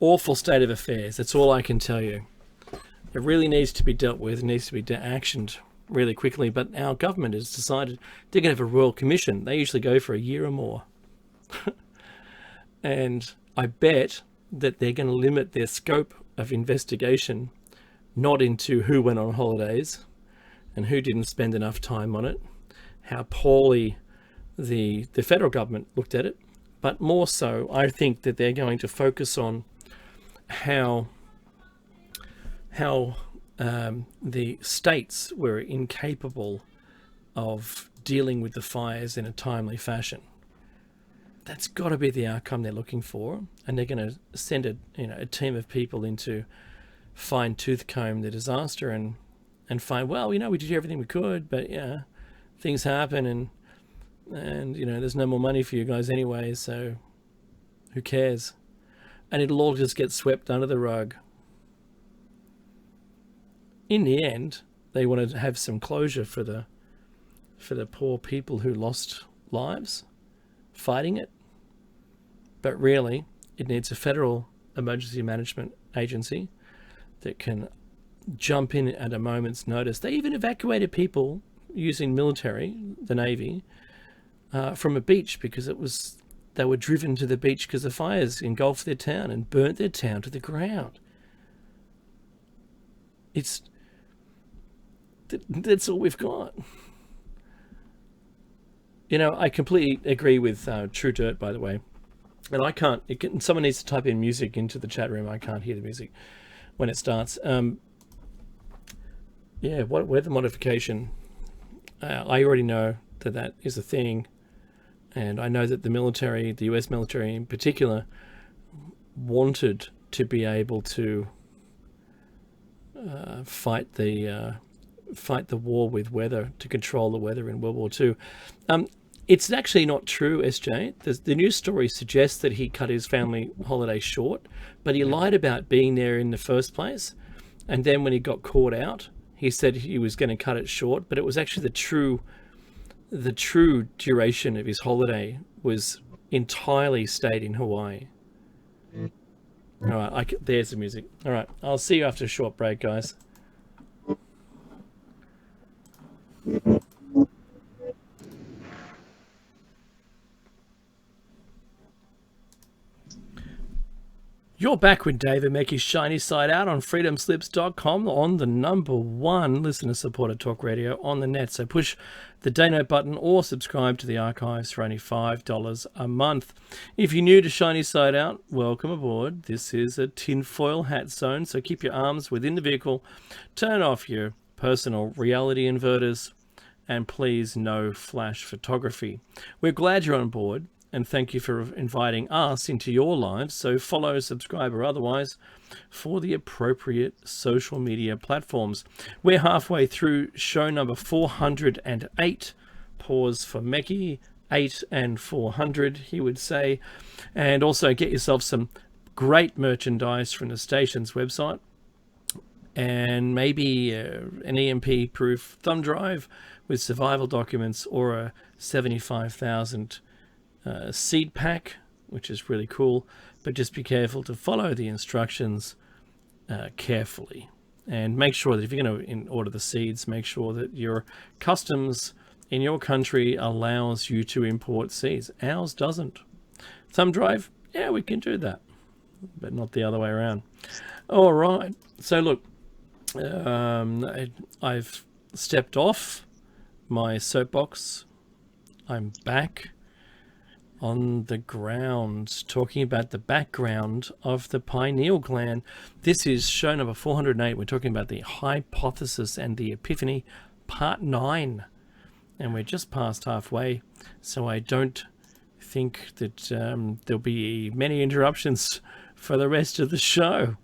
awful state of affairs. That's all I can tell you. It really needs to be dealt with. It needs to be actioned really quickly. But our government has decided they're going to have a royal commission. They usually go for a year or more. And I bet that they're going to limit their scope of investigation not into who went on holidays and who didn't spend enough time on it, how poorly the federal government looked at it, but more so, I think that they're going to focus on how the states were incapable of dealing with the fires in a timely fashion. That's got to be the outcome they're looking for, and they're going to send a team of people in to fine-tooth comb the disaster and find, well, we did everything we could, but things happen, and there's no more money for you guys anyway, so who cares? And it'll all just get swept under the rug. In the end, they want to have some closure for the poor people who lost lives fighting it. But really, it needs a federal emergency management agency that can jump in at a moment's notice. They even evacuated people using military, the Navy, from a beach because they were driven to the beach because the fires engulfed their town and burnt their town to the ground. That's all we've got. I completely agree with True Dirt, by the way. And someone needs to type in music into the chat room. I can't hear the music when it starts. Weather modification. I already know that is a thing. And I know that the military, the US military in particular, wanted to be able to fight the war with weather, to control the weather in World War II. It's actually not true, SJ. The news story suggests that he cut his family holiday short, but he lied about being there in the first place. And then when he got caught out, he said he was going to cut it short, but it was actually the true duration of his holiday was entirely stayed in Hawaii. All right, there's the music. All right, I'll see you after a short break, guys. You're back with David Mackey's Shiny Side Out on freedomslips.com on the #1 listener-supported talk radio on the net. So push the donate button or subscribe to the archives for only $5 a month. If you're new to Shiny Side Out, welcome aboard. This is a tinfoil hat zone, so keep your arms within the vehicle, turn off your personal reality inverters, and please no flash photography. We're glad you're on board, and thank you for inviting us into your lives. So follow, subscribe, or otherwise for the appropriate social media platforms. We're halfway through show number 408. Pause for Meki. 8 and 400, he would say. And also get yourself some great merchandise from the station's website, and maybe an EMP proof thumb drive with survival documents, or a 75,000 seed pack, which is really cool. But just be careful to follow the instructions carefully, and make sure that if you're going to order the seeds, make sure that your customs in your country allows you to import seeds. Ours doesn't. Thumb drive, yeah, we can do that, but not the other way around. All right. So look, I've stepped off my soapbox. I'm back on the ground, talking about the background of the pineal gland. This is show number 408. We're talking about the hypothesis and the epiphany, part 9. And we're just past halfway, so I don't think that there'll be many interruptions for the rest of the show.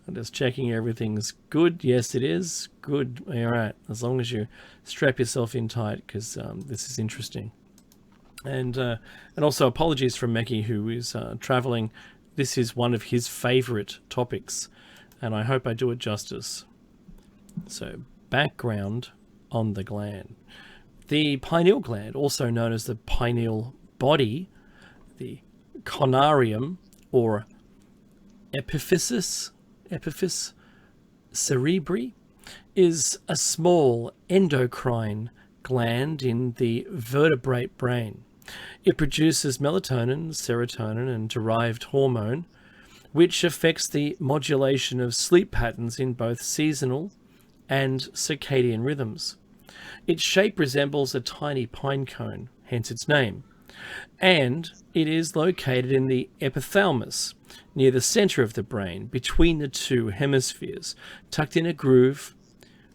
I'm just checking everything's good. Yes, it is. Good. All right. As long as you strap yourself in tight, because this is interesting. And also apologies from Meki, who is traveling. This is one of his favorite topics, and I hope I do it justice. So, background on the gland. The pineal gland, also known as the pineal body, the conarium or epiphysis cerebri, is a small endocrine gland in the vertebrate brain. It produces melatonin, serotonin, and derived hormone, which affects the modulation of sleep patterns in both seasonal and circadian rhythms. Its shape resembles a tiny pine cone, hence its name, and it is located in the epithalamus, near the center of the brain, between the two hemispheres, tucked in a groove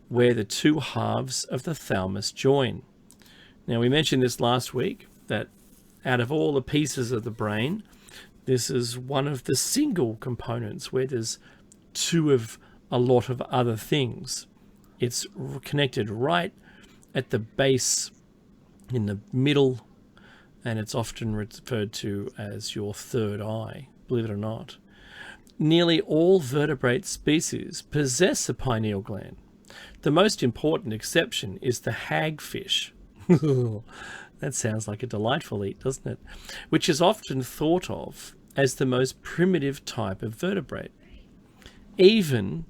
where the two halves of the thalamus join. Now, we mentioned this last week, that out of all the pieces of the brain, this is one of the single components where there's two of a lot of other things. It's connected right at the base in the middle, and it's often referred to as your third eye, believe it or not. Nearly all vertebrate species possess a pineal gland. The most important exception is the hagfish. That sounds like a delightful eat, doesn't it? Which is often thought of as the most primitive type of vertebrate. Even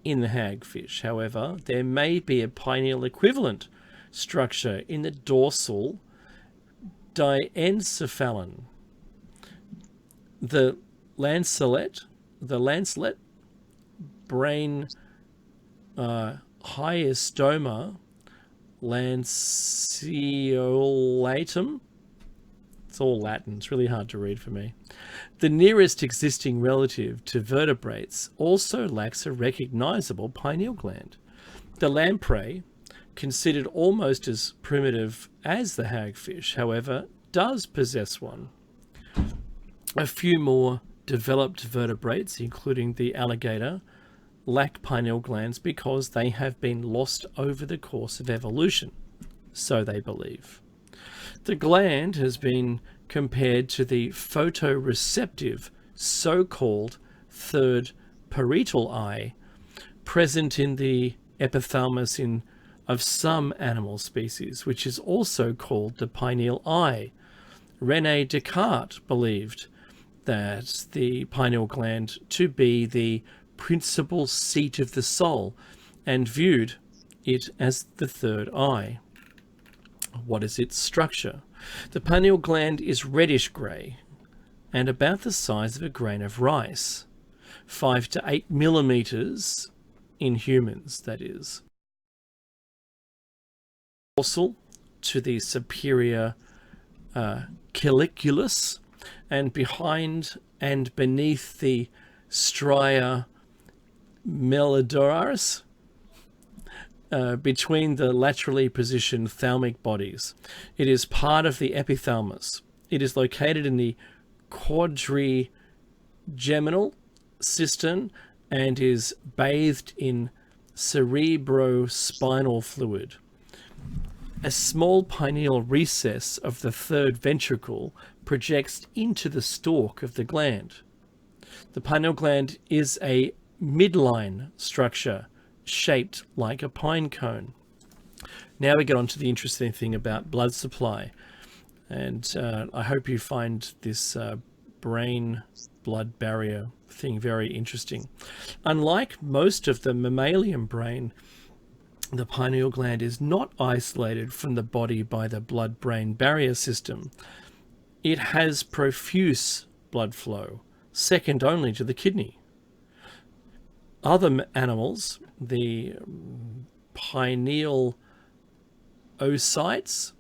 in the hagfish, however, there may be a pineal equivalent structure in the dorsal diencephalon. The lancelet brain hyostoma lanceolatum. It's all Latin. It's really hard to read for me. The nearest existing relative to vertebrates also lacks a recognizable pineal gland. The lamprey, considered almost as primitive as the hagfish, however, does possess one. A few more developed vertebrates, including the alligator, lack pineal glands because they have been lost over the course of evolution, so they believe. The gland has been compared to the photoreceptive so-called third parietal eye present in the epithalamus of some animal species, which is also called the pineal eye. René Descartes believed that the pineal gland to be the principal seat of the soul and viewed it as the third eye. What is its structure? The pineal gland is reddish grey and about the size of a grain of rice, 5 to 8 millimeters in humans, that is. Dorsal to the superior colliculus, and behind and beneath the stria medullaris, between the laterally positioned thalamic bodies. It is part of the epithalamus It is located in the quadrigeminal system and is bathed in cerebrospinal fluid. A small pineal recess of the third ventricle projects into the stalk of the gland. The pineal gland is a midline structure shaped like a pine cone. Now we get on to the interesting thing about blood supply. And I hope you find this brain-blood barrier thing very interesting. Unlike most of the mammalian brain, the pineal gland is not isolated from the body by the blood-brain barrier system. It has profuse blood flow, second only to the kidney. Other animals, the pineal oocytes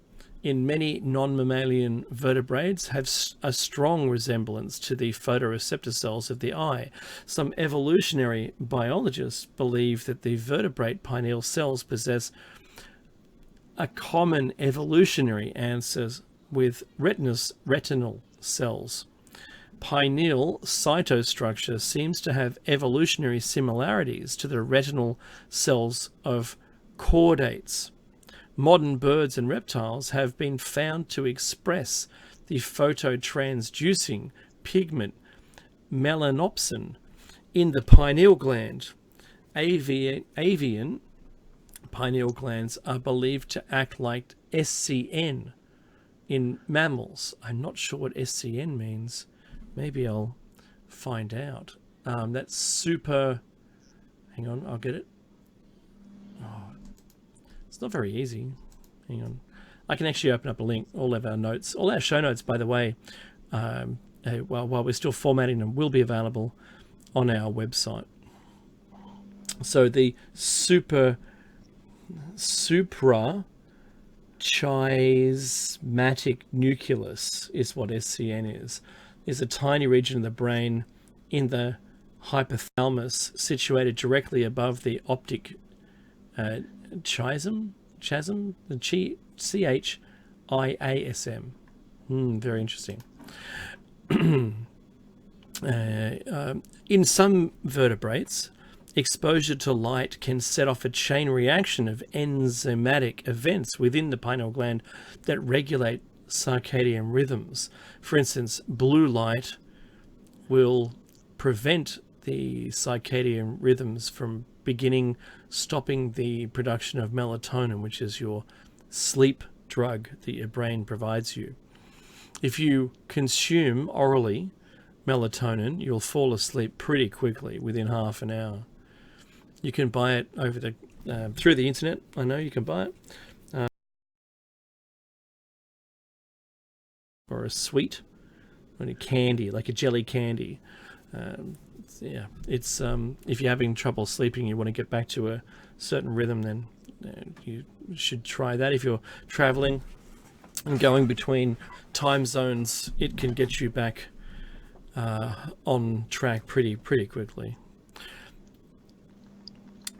in many non-mammalian vertebrates have a strong resemblance to the photoreceptor cells of the eye. Some evolutionary biologists believe that the vertebrate pineal cells possess a common evolutionary ancestor with retinal cells. Pineal cytostructure seems to have evolutionary similarities to the retinal cells of chordates. Modern birds and reptiles have been found to express the phototransducing pigment melanopsin in the pineal gland. Avian pineal glands are believed to act like SCN in mammals. I'm not sure what SCN means. Maybe I'll find out. That's super... Hang on, I'll get it. Oh, it's not very easy. Hang on. I can actually open up a link. All of our notes, all our show notes, by the way, while we're still formatting them, will be available on our website. So the suprachiasmatic nucleus is what SCN is a tiny region of the brain in the hypothalamus situated directly above the optic chiasm, the CHIASM. Very interesting. In some vertebrates, exposure to light can set off a chain reaction of enzymatic events within the pineal gland that regulate circadian rhythms. For instance, blue light will prevent the circadian rhythms from stopping the production of melatonin, which is your sleep drug that your brain provides you. If you consume orally melatonin, you'll fall asleep pretty quickly within half an hour. You can buy it over through the internet. I know you can buy it. Or a sweet, or a candy, like a jelly candy. It's if you're having trouble sleeping, you want to get back to a certain rhythm, then you should try that. If you're traveling and going between time zones, it can get you back on track pretty quickly.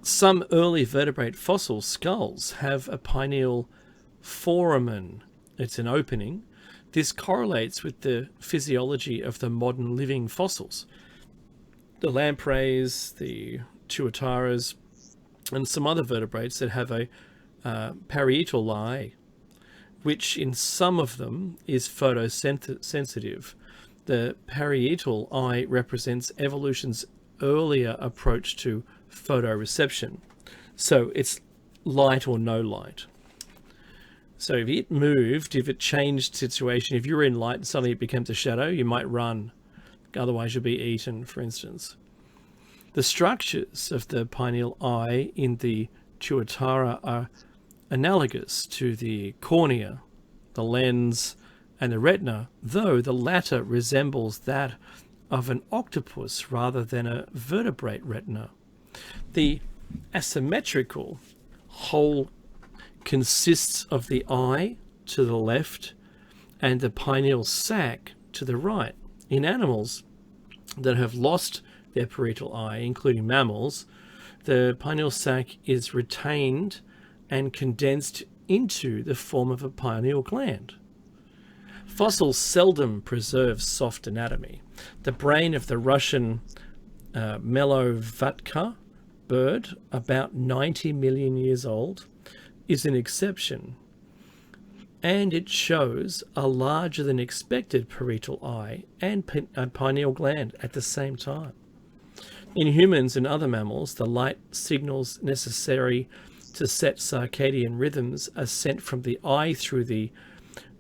Some early vertebrate fossil skulls have a pineal foramen. It's an opening. This correlates with the physiology of the modern living fossils. The lampreys, the tuataras, and some other vertebrates that have a parietal eye, which in some of them is photosensitive. The parietal eye represents evolution's earlier approach to photoreception. So it's light or no light. So if it moved, if it changed situation, if you were in light and suddenly it becomes a shadow, you might run. Otherwise you'll be eaten, for instance. The structures of the pineal eye in the tuatara are analogous to the cornea, the lens, and the retina, though the latter resembles that of an octopus rather than a vertebrate retina. The asymmetrical whole consists of the eye to the left and the pineal sac to the right. In animals that have lost their parietal eye, including mammals, the pineal sac is retained and condensed into the form of a pineal gland. Fossils seldom preserve soft anatomy. The brain of the Russian Melovatka bird, about 90 million years old, is an exception, and it shows a larger than expected parietal eye and pineal gland at the same time. In humans and other mammals, the light signals necessary to set circadian rhythms are sent from the eye through the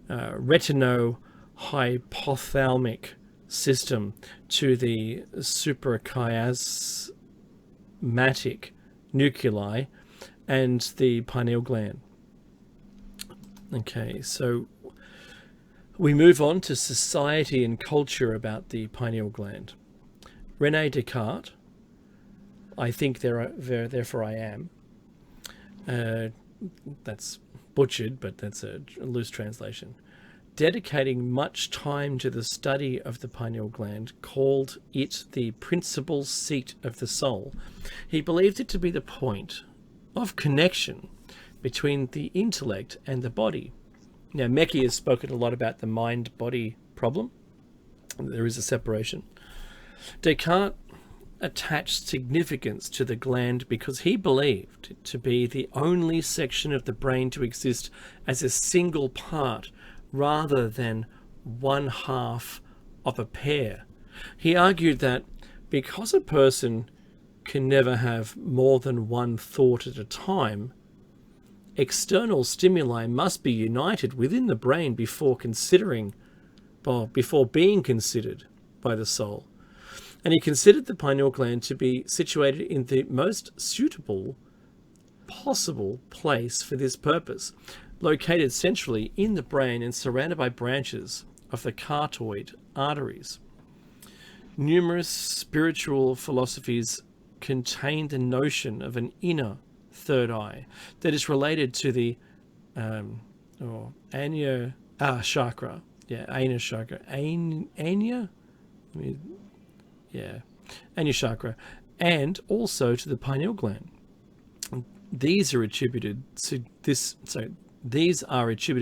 retinohypothalamic system to the suprachiasmatic nuclei and the pineal gland. Okay, so we move on to society and culture about the pineal gland. René Descartes, I think therefore I am. That's butchered, but that's a loose translation. Dedicating much time to the study of the pineal gland, called it the principal seat of the soul. He believed it to be the point of connection between the intellect and the body. Now, Mecki has spoken a lot about the mind-body problem. There is a separation. Descartes attached significance to the gland because he believed it to be the only section of the brain to exist as a single part rather than one half of a pair. He argued that because a person can never have more than one thought at a time, external stimuli must be united within the brain before being considered by the soul. And he considered the pineal gland to be situated in the most suitable possible place for this purpose, located centrally in the brain and surrounded by branches of the carotid arteries. Numerous spiritual philosophies contain the notion of an inner third eye that is related to the Ajna chakra. Yeah, Ajna chakra. Ajna chakra, and also to the pineal gland. These are attributed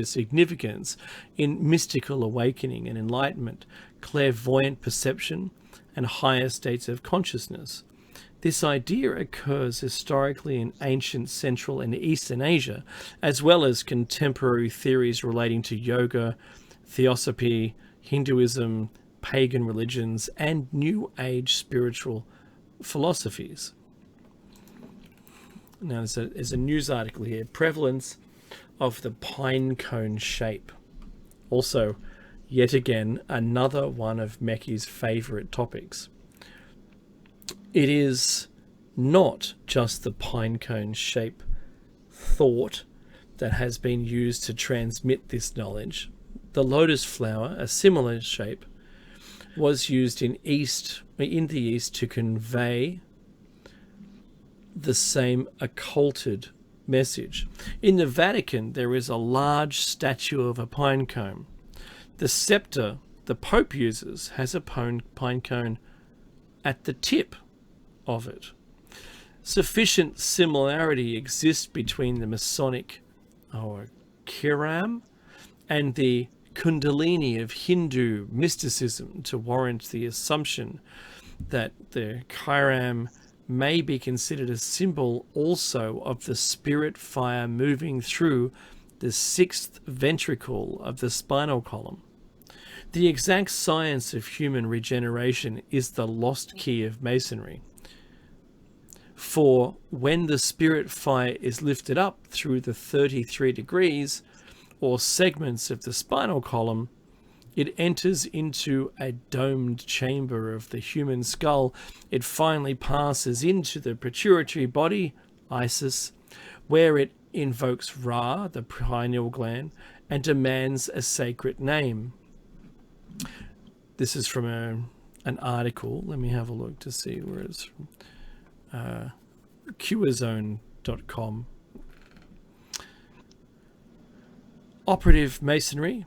significance in mystical awakening and enlightenment, clairvoyant perception, and higher states of consciousness. This idea occurs historically in ancient Central and Eastern Asia, as well as contemporary theories relating to yoga, theosophy, Hinduism, pagan religions, and New Age spiritual philosophies. Now, there's a news article here. Prevalence of the pine cone shape. Also, yet again, another one of Mecki's favourite topics. It is not just the pine cone shape thought that has been used to transmit this knowledge. The lotus flower, a similar shape, was used in the East to convey the same occulted message. In the Vatican, there is a large statue of a pine cone. The scepter the Pope uses has a pine cone at the tip of it. Sufficient similarity exists between the Masonic Kiram and the Kundalini of Hindu mysticism to warrant the assumption that the Kiram may be considered a symbol also of the spirit fire moving through the sixth ventricle of the spinal column. The exact science of human regeneration is the lost key of Masonry. For when the spirit fire is lifted up through the 33 degrees or segments of the spinal column, it enters into a domed chamber of the human skull. It finally passes into the pituitary body, Isis, where it invokes Ra, the pineal gland, and demands a sacred name. This is from an article. Let me have a look to see where it's from. QAzone.com. Operative Masonry,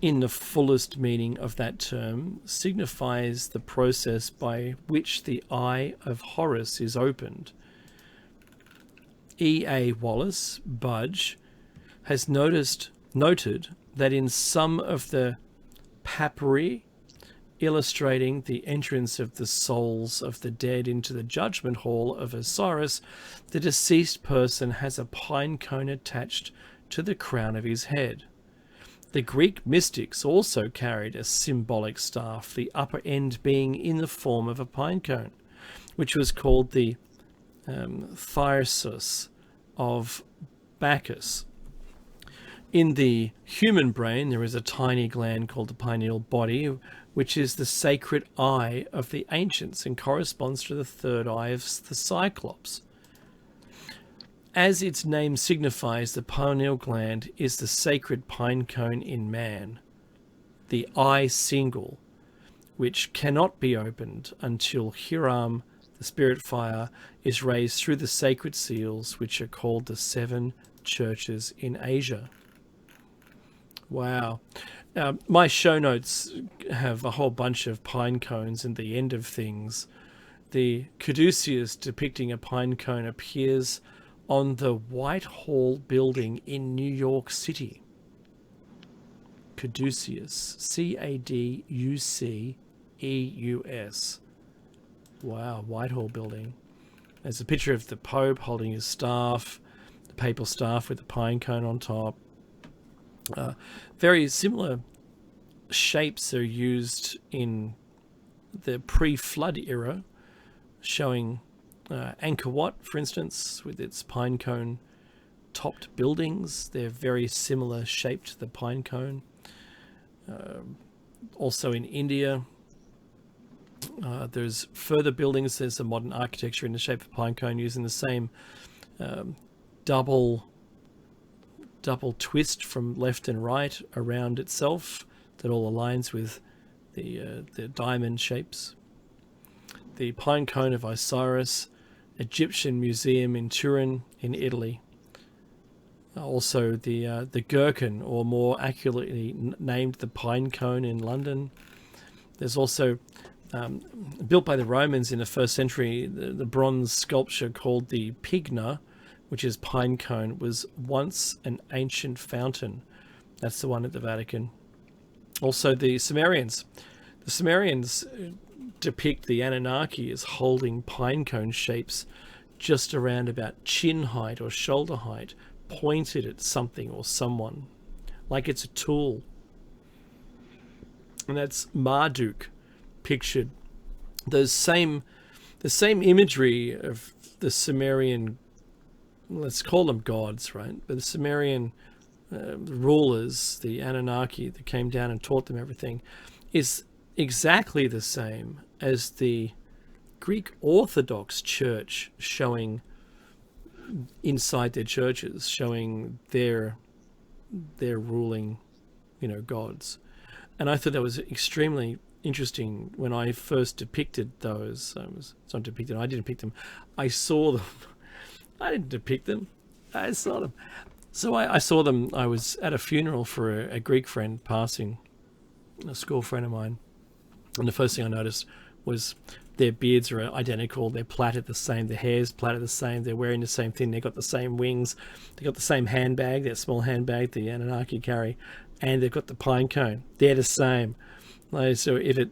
in the fullest meaning of that term, signifies the process by which the eye of Horus is opened. E.A. Wallace, Budge, has noticed noted that in some of the papyri illustrating the entrance of the souls of the dead into the judgment hall of Osiris, the deceased person has a pine cone attached to the crown of his head. The Greek mystics also carried a symbolic staff, the upper end being in the form of a pine cone, which was called the thyrsus of Bacchus. In the human brain, there is a tiny gland called the pineal body, which is the sacred eye of the ancients and corresponds to the third eye of the Cyclops. As its name signifies, the pineal gland is the sacred pine cone in man, the eye single, which cannot be opened until Hiram, the spirit fire, is raised through the sacred seals, which are called the 7 churches in Asia. Wow. Now, my show notes have a whole bunch of pine cones and the end of things. The caduceus depicting a pine cone appears on the Whitehall building in New York City. Caduceus. Caduceus. Wow, Whitehall building. There's a picture of the Pope holding his staff, the papal staff with the pine cone on top. Very similar shapes are used in the pre-flood era, showing Angkor Wat, for instance, with its pine cone topped buildings. They're very similar shaped to the pine cone. Also in India, there's further buildings. There's a modern architecture in the shape of pine cone using the same double twist from left and right around itself that all aligns with the diamond shapes. The pine cone of Osiris, Egyptian Museum in Turin in Italy. Also the gherkin, or more accurately named the pine cone in London. There's also, built by the Romans in the 1st century, the bronze sculpture called the Pigna, which is pine cone, was once an ancient fountain. That's the one at the Vatican. Also the Sumerians. The Sumerians depict the Anunnaki as holding pine cone shapes just around about chin height or shoulder height, pointed at something or someone, like it's a tool. And that's Marduk pictured. The same imagery of the Sumerian, let's call them gods, right? But the Sumerian rulers, the Anunnaki that came down and taught them everything, is exactly the same as the Greek Orthodox Church, showing inside their churches, showing their ruling, gods. And I thought that was extremely interesting when I first depicted those. It's not depicted, I didn't depict them. I saw them. I didn't depict them. I saw them. So I saw them. I was at a funeral for a Greek friend passing, a school friend of mine. And the first thing I noticed was their beards are identical. They're plaited the same. Their hair's plaited the same. They're wearing the same thing. They've got the same wings. They've got the same handbag, that small handbag the Anunnaki carry. And they've got the pine cone. They're the same. So if it,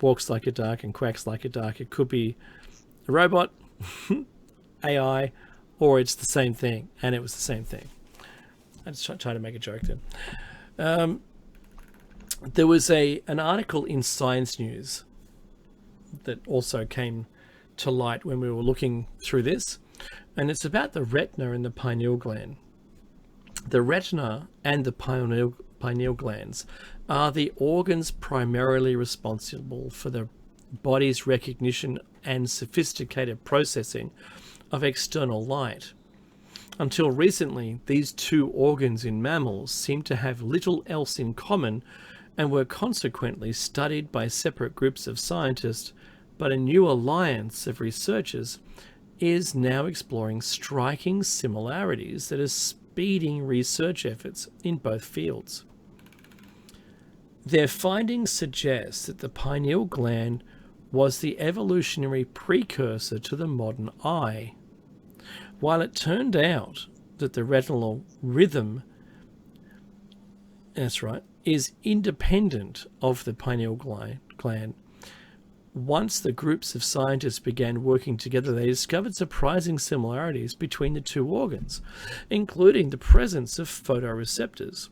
walks like a duck and quacks like a duck, it could be a robot, AI, or it's the same thing. And it was the same thing. I just tried to make a joke then. There was an article in Science News that also came to light when we were looking through this, and it's about the retina and the pineal gland. The retina and the pineal glands are the organs primarily responsible for the body's recognition and sophisticated processing of external light. Until recently, these two organs in mammals seemed to have little else in common and were consequently studied by separate groups of scientists, but a new alliance of researchers is now exploring striking similarities that are speeding research efforts in both fields. Their findings suggest that the pineal gland was the evolutionary precursor to the modern eye, while it turned out that the retinal rhythm that's right, is independent of the pineal gland. Once the groups of scientists began working together, they discovered surprising similarities between the two organs, including the presence of photoreceptors.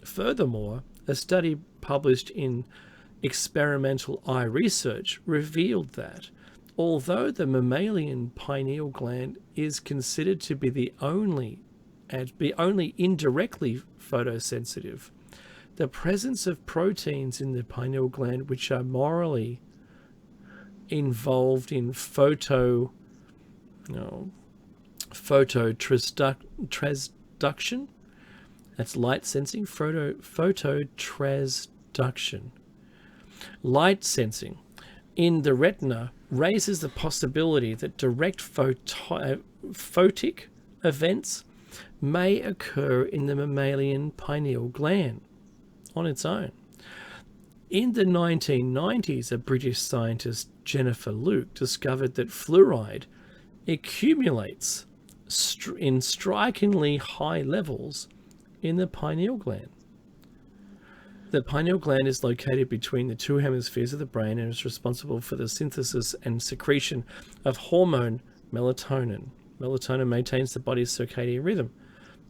Furthermore, a study published in Experimental Eye Research revealed that although the mammalian pineal gland is considered to be only indirectly photosensitive, the presence of proteins in the pineal gland which are morally involved in phototransduction. That's light sensing. Phototransduction. Light sensing in the retina raises the possibility that direct photic events may occur in the mammalian pineal gland on its own. In the 1990s, a British scientist, Jennifer Luke, discovered that fluoride accumulates in strikingly high levels in the pineal gland. The pineal gland is located between the two hemispheres of the brain and is responsible for the synthesis and secretion of hormone melatonin. Melatonin maintains the body's circadian rhythm.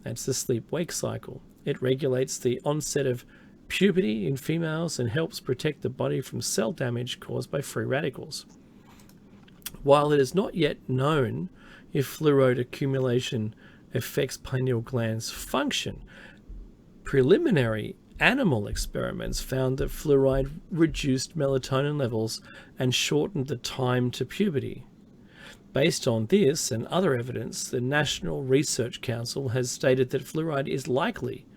That's the sleep-wake cycle. It regulates the onset of puberty in females and helps protect the body from cell damage caused by free radicals. While it is not yet known if fluoride accumulation affects pineal gland's function, preliminary animal experiments found that fluoride reduced melatonin levels and shortened the time to puberty. Based on this and other evidence, the National Research Council has stated that fluoride is likely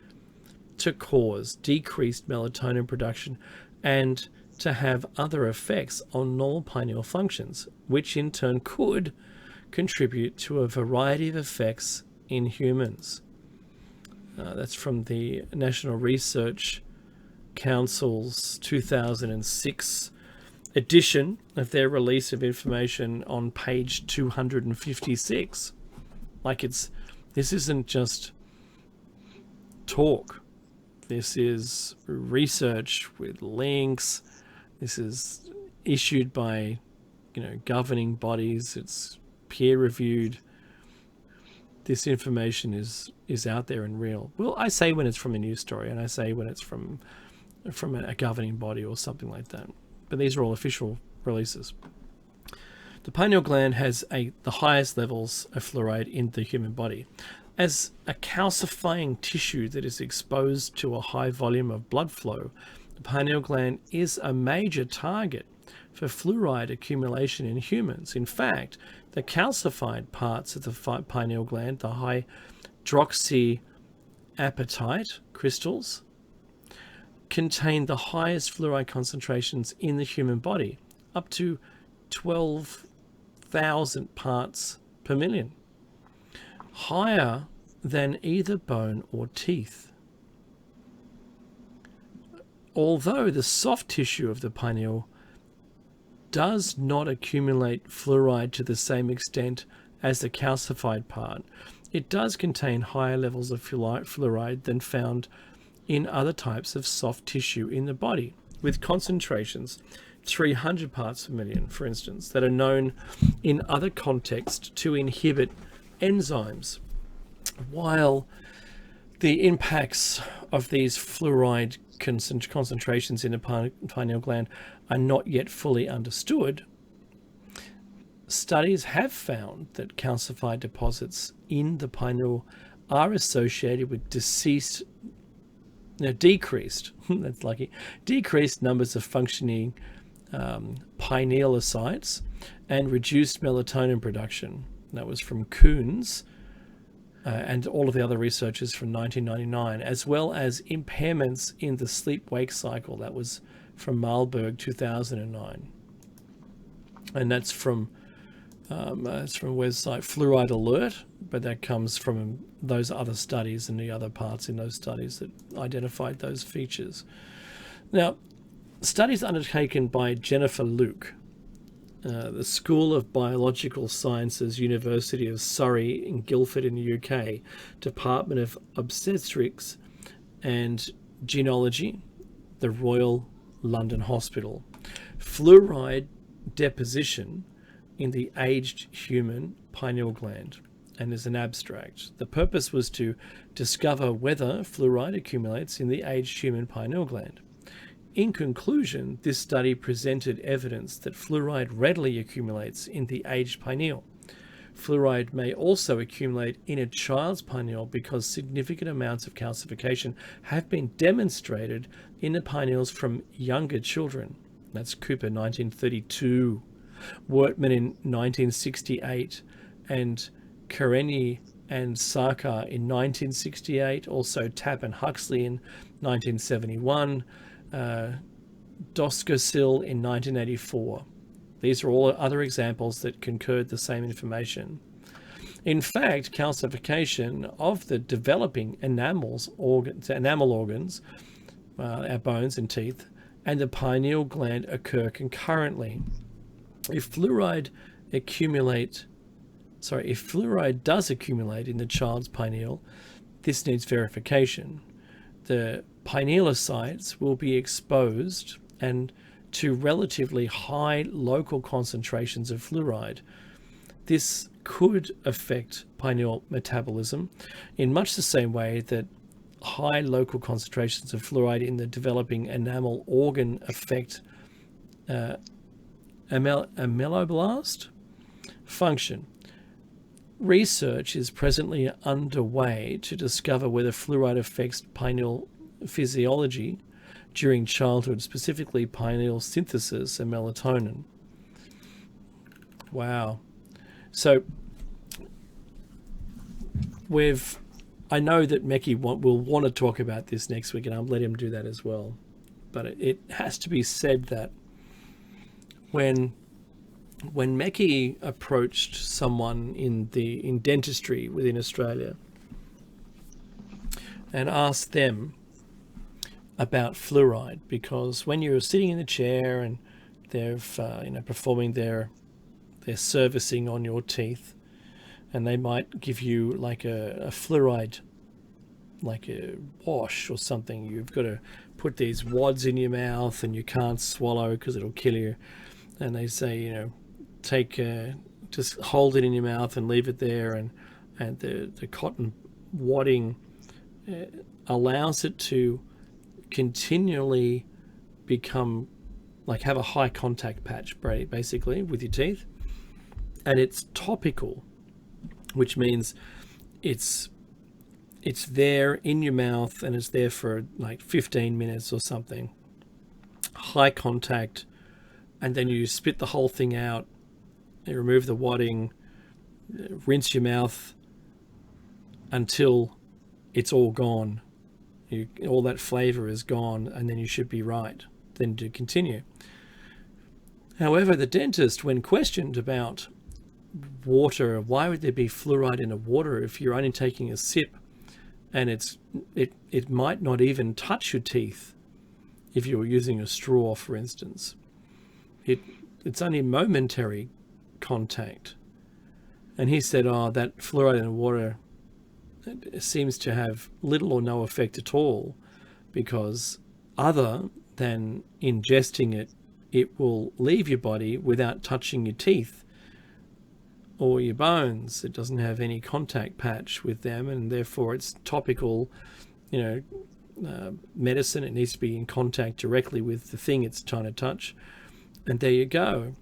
to cause decreased melatonin production and to have other effects on normal pineal functions, which in turn could contribute to a variety of effects in humans. That's from the National Research Council's 2006 edition of their release of information on page 256. This isn't just talk. This is research with links. This is issued by, governing bodies. It's peer reviewed. This information is out there and real. Well, I say when it's from a news story, and I say when it's from a governing body or something like that. But these are all official releases. The pineal gland has the highest levels of fluoride in the human body. As a calcifying tissue that is exposed to a high volume of blood flow, the pineal gland is a major target for fluoride accumulation in humans. In fact, the calcified parts of the pineal gland, the hydroxyapatite crystals, contain the highest fluoride concentrations in the human body, up to 12,000 parts per million, higher than either bone or teeth. Although the soft tissue of the pineal does not accumulate fluoride to the same extent as the calcified part, it does contain higher levels of fluoride than found in other types of soft tissue in the body, with concentrations 300 parts per million, for instance, that are known in other contexts to inhibit enzymes. While the impacts of these fluoride concentrations in the pineal gland are not yet fully understood, studies have found that calcified deposits in the pineal are associated with decreased numbers of functioning pinealocytes and reduced melatonin production. That was from Coons and all of the other researchers from 1999, as well as impairments in the sleep-wake cycle. That was from Malberg, 2009. And that's from a website, Fluoride Alert, but that comes from those other studies and the other parts in those studies that identified those features. Now, studies undertaken by Jennifer Luke, the School of Biological Sciences, University of Surrey in Guildford in the UK, Department of Obstetrics and Genealogy, the Royal London Hospital. Fluoride deposition in the aged human pineal gland, and is an abstract. The purpose was to discover whether fluoride accumulates in the aged human pineal gland. In conclusion, this study presented evidence that fluoride readily accumulates in the aged pineal. Fluoride may also accumulate in a child's pineal because significant amounts of calcification have been demonstrated in the pineals from younger children. That's Cooper, 1932, Wortman in 1968, and Karenyi and Sarkar in 1968, also Tapp and Huxley in 1971, Doskosil in 1984. These are all other examples that concurred the same information. In fact, calcification of the developing enamel organs, our bones and teeth, and the pineal gland occur concurrently. If fluoride does accumulate in the child's pineal, this needs verification. The pinealocytes will be exposed and to relatively high local concentrations of fluoride. This could affect pineal metabolism in much the same way that high local concentrations of fluoride in the developing enamel organ affect ameloblast function. Research is presently underway to discover whether fluoride affects pineal physiology during childhood, specifically pineal synthesis and melatonin. Wow. So I know that Meki will want to talk about this next week, and I'll let him do that as well. But it has to be said that when Meki approached someone in dentistry within Australia and asked them about fluoride, because when you're sitting in the chair and they're performing their servicing on your teeth, and they might give you like a fluoride, like a wash or something. You've got to put these wads in your mouth and you can't swallow because it'll kill you. And they say, just hold it in your mouth and leave it there, and the cotton wadding allows it to continually become like have a high contact patch basically with your teeth, and it's topical, which means it's there in your mouth and it's there for like 15 minutes or something, high contact, and then you spit the whole thing out, you remove the wadding, rinse your mouth until it's all gone. All that flavor is gone, and then you should be right then to continue. However, the dentist, when questioned about water, why would there be fluoride in the water if you're only taking a sip, and it might not even touch your teeth if you were using a straw, for instance. It's only momentary contact. And he said, that fluoride in the water seems to have little or no effect at all, because other than ingesting it, it will leave your body without touching your teeth or your bones. It doesn't have any contact patch with them, and therefore it's topical, medicine. It needs to be in contact directly with the thing it's trying to touch. And there you go.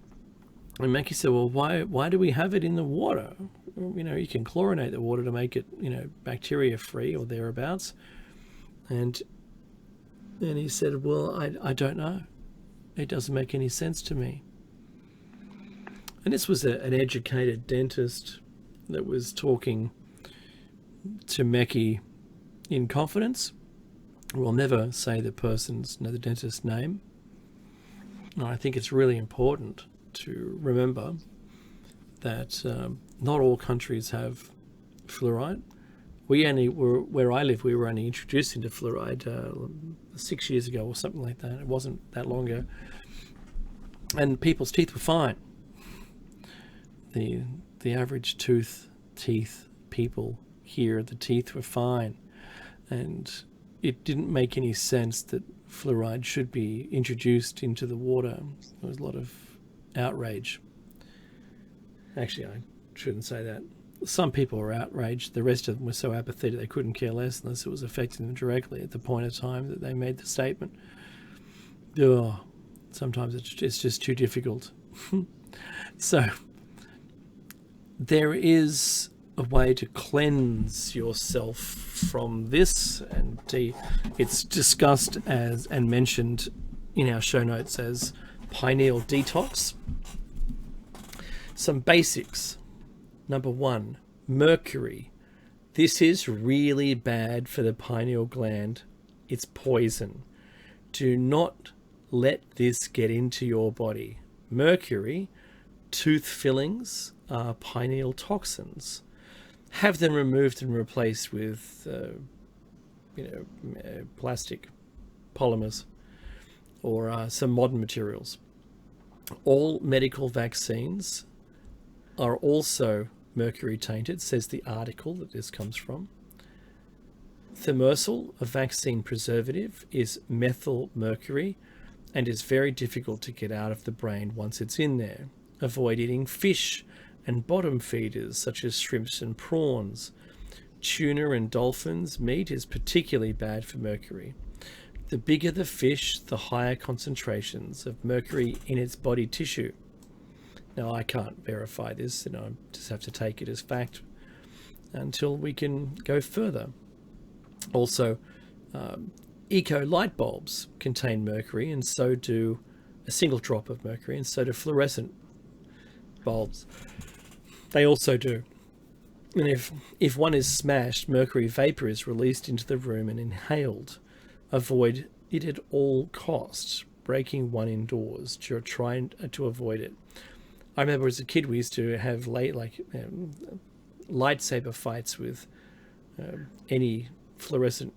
And Mackie said, well, why do we have it in the water? You can chlorinate the water to make it, bacteria free or thereabouts. And he said, well, I don't know. It doesn't make any sense to me. And this was an educated dentist that was talking to Meki in confidence. We'll never say the dentist's name. And I think it's really important to remember that not all countries have fluoride. Where I live, we were only introduced into fluoride 6 years ago or something like that. It wasn't that long ago. And people's teeth were fine. The average teeth people here, the teeth were fine. And it didn't make any sense that fluoride should be introduced into the water. There was a lot of outrage. Actually, I shouldn't say that. Some people were outraged. The rest of them were so apathetic they couldn't care less unless it was affecting them directly at the point of time that they made the statement. Oh, sometimes it's just too difficult. So there is a way to cleanse yourself from this, and it's discussed as and mentioned in our show notes as pineal detox. Some basics. Number 1, mercury. This is really bad for the pineal gland. It's poison. Do not let this get into your body. Mercury, tooth fillings are pineal toxins. Have them removed and replaced with plastic polymers or some modern materials. All medical vaccines are also mercury tainted, says the article that this comes from. Thimerosal, a vaccine preservative, is methyl mercury and is very difficult to get out of the brain once it's in there. Avoid eating fish and bottom feeders such as shrimps and prawns. Tuna and dolphins meat is particularly bad for mercury. The bigger the fish, the higher concentrations of mercury in its body tissue. Now, I can't verify this, and I just have to take it as fact until we can go further. Also, eco light bulbs contain mercury, and so do a single drop of mercury, and so do fluorescent bulbs. They also do. And if one is smashed, mercury vapor is released into the room and inhaled. Avoid it at all costs, breaking one indoors. You're trying to avoid it. I remember as a kid we used to have lightsaber fights with any fluorescent,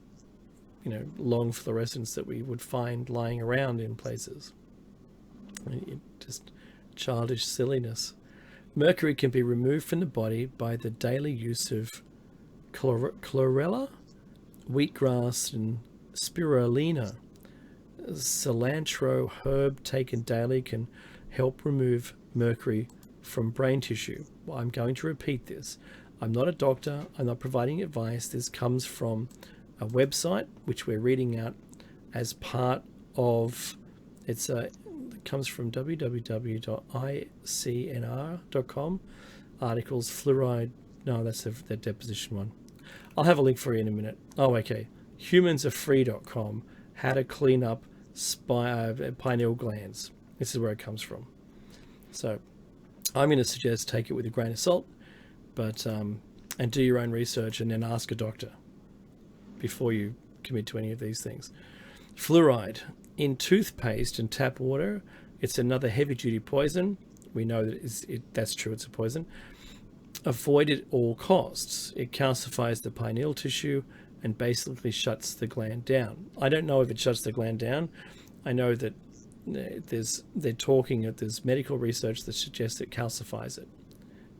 long fluorescents that we would find lying around in places. Just childish silliness. Mercury can be removed from the body by the daily use of chlorella, wheatgrass, and spirulina. Cilantro herb taken daily can help remove mercury from brain tissue. Well, I'm going to repeat this. I'm not a doctor. I'm not providing advice. This comes from a website which we're reading out as part of. It comes from www.icnr.com. Articles fluoride. No, that's the deposition one. I'll have a link for you in a minute. Oh, okay. Humansarefree.com. How to clean up pineal glands. This is where it comes from. So I'm going to suggest take it with a grain of salt, but and do your own research and then ask a doctor before you commit to any of these things. Fluoride in toothpaste and tap water. It's another heavy-duty poison. We know that that's true. It's a poison. Avoid it at all costs. It calcifies the pineal tissue and basically shuts the gland down. I don't know if it shuts the gland down. I know that there's medical research that suggests it calcifies it.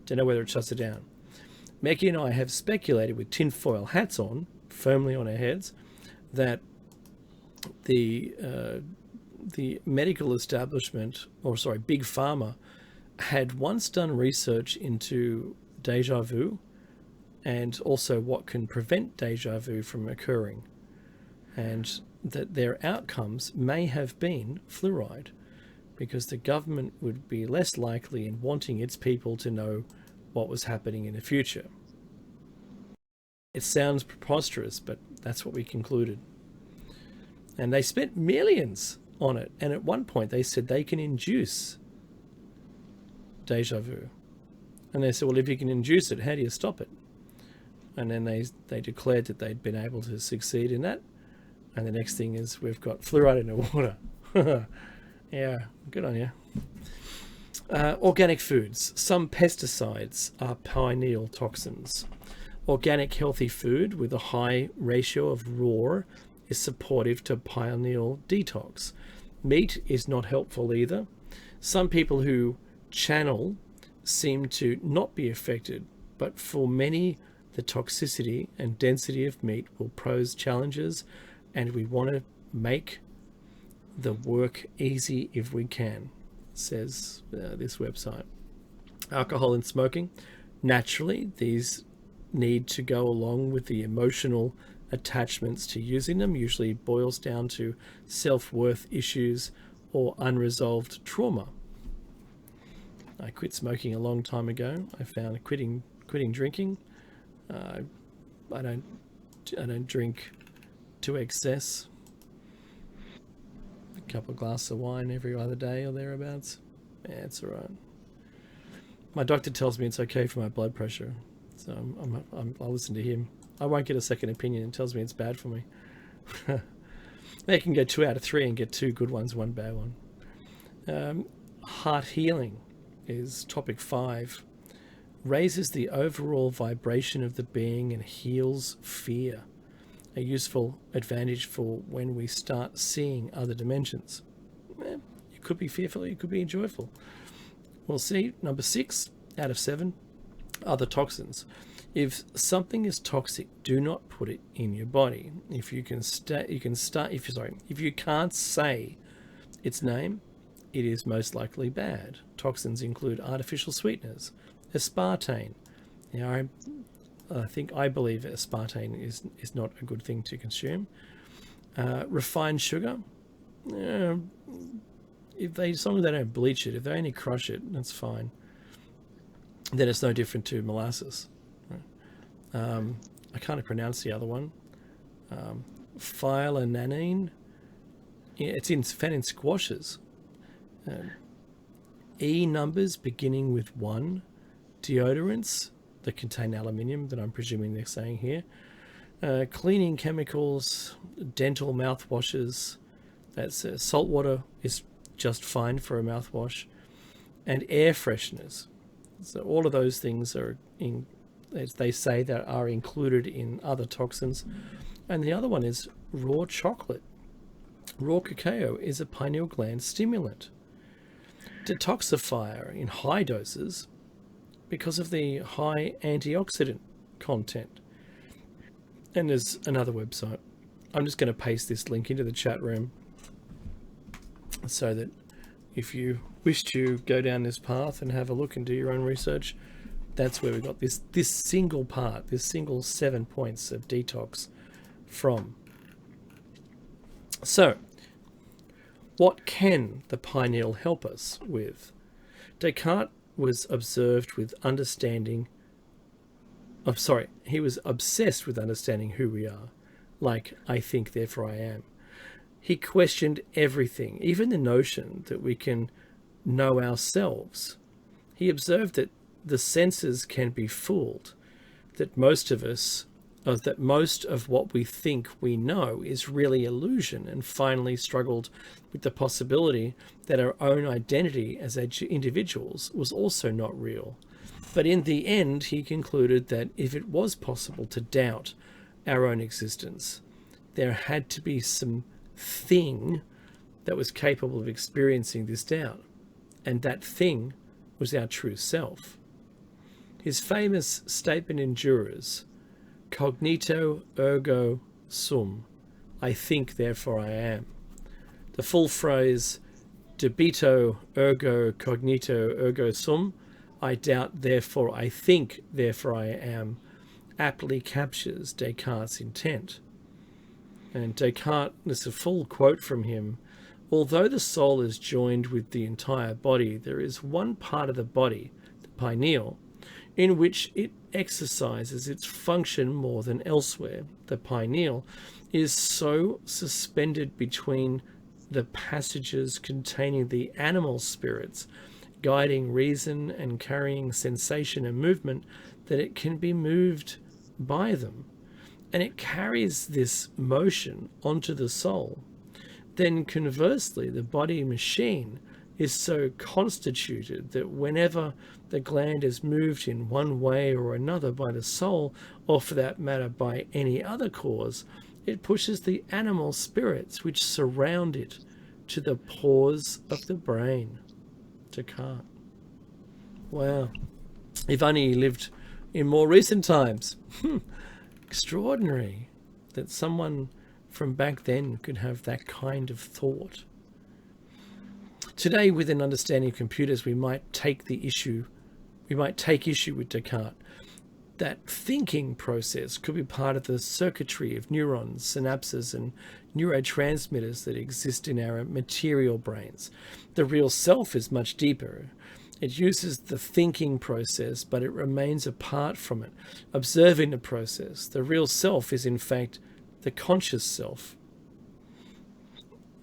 Don't know whether it shuts it down. Mecca and I have speculated with tinfoil hats on, firmly on our heads, that the medical establishment, Big Pharma, had once done research into déjà vu and also what can prevent déjà vu from occurring, and that their outcomes may have been fluoride, because the government would be less likely in wanting its people to know what was happening in the future. It sounds preposterous, but that's what we concluded. And they spent millions on it, and at one point they said they can induce déjà vu. And they said, well, if you can induce it, how do you stop it? And then they declared that they'd been able to succeed in that. And the next thing is we've got fluoride in the water. Yeah, good on you. Organic foods. Some pesticides are pineal toxins. Organic healthy food with a high ratio of raw is supportive to pineal detox. Meat is not helpful either. Some people who channel seem to not be affected, but for many, the toxicity and density of meat will pose challenges and we want to make the work easy if we can, says this website. Alcohol and smoking, naturally, these need to go along with the emotional attachments to using them. Usually boils down to self-worth issues or unresolved trauma. I quit smoking a long time ago. I found quitting drinking. I don't drink to excess. A couple of glasses of wine every other day or thereabouts. Yeah, it's all right. My doctor tells me it's okay for my blood pressure, so I'll listen to him. I won't get a second opinion and tells me it's bad for me. They can go 2 out of 3 and get 2 good ones, 1 bad one. Heart healing is topic 5. Raises the overall vibration of the being and heals fear. A useful advantage for when we start seeing other dimensions. You could be fearful, you could be joyful. We'll see. Number 6 out of 7. Other toxins. If something is toxic, do not put it in your body. If you can't say its name, it is most likely bad. Toxins include artificial sweeteners, aspartame. I believe aspartame is not a good thing to consume. Refined sugar. As long as they don't bleach it, if they only crush it, that's fine. Then it's no different to molasses. I can't pronounce the other one. Phylananine. It's found in squashes. E numbers beginning with 1. Deodorants that contain aluminium, that I'm presuming they're saying here. Cleaning chemicals, dental mouthwashes. That's salt water is just fine for a mouthwash. And air fresheners. So all of those things are as they say, that are included in other toxins. And the other one is raw chocolate. Raw cacao is a pineal gland stimulant. Detoxifier in high doses because of the high antioxidant content. And there's another website. I'm just going to paste this link into the chat room so that if you wish to go down this path and have a look and do your own research, that's where we got this single part, this single 7 points of detox from. So, what can the pineal help us with? Descartes was observed with understanding. He was obsessed with understanding who we are. Like, I think, therefore I am. He questioned everything, even the notion that we can know ourselves. He observed that the senses can be fooled, that most of what we think we know is really illusion, and finally struggled with the possibility that our own identity as individuals was also not real. But in the end, he concluded that if it was possible to doubt our own existence, there had to be some thing that was capable of experiencing this doubt, and that thing was our true self. His famous statement in Jurors, cognito ergo sum, I think, therefore I am. The full phrase, debito ergo cognito ergo sum, I doubt, therefore I think, therefore I am, aptly captures Descartes' intent. And Descartes, this is a full quote from him, although the soul is joined with the entire body, there is one part of the body, the pineal, in which it exercises its function more than elsewhere. The pineal is so suspended between the passages containing the animal spirits, guiding reason and carrying sensation and movement, that it can be moved by them. And it carries this motion onto the soul. Then conversely, the body machine is so constituted that whenever the gland is moved in one way or another by the soul, or for that matter by any other cause, it pushes the animal spirits which surround it to the pores of the brain. Descartes. Wow. If only he lived in more recent times. Extraordinary that someone from back then could have that kind of thought. Today, with an understanding of computers, we might take issue with Descartes. That thinking process could be part of the circuitry of neurons, synapses, and neurotransmitters that exist in our material brains. The real self is much deeper. It uses the thinking process, but it remains apart from it, observing the process. The real self is, in fact, the conscious self.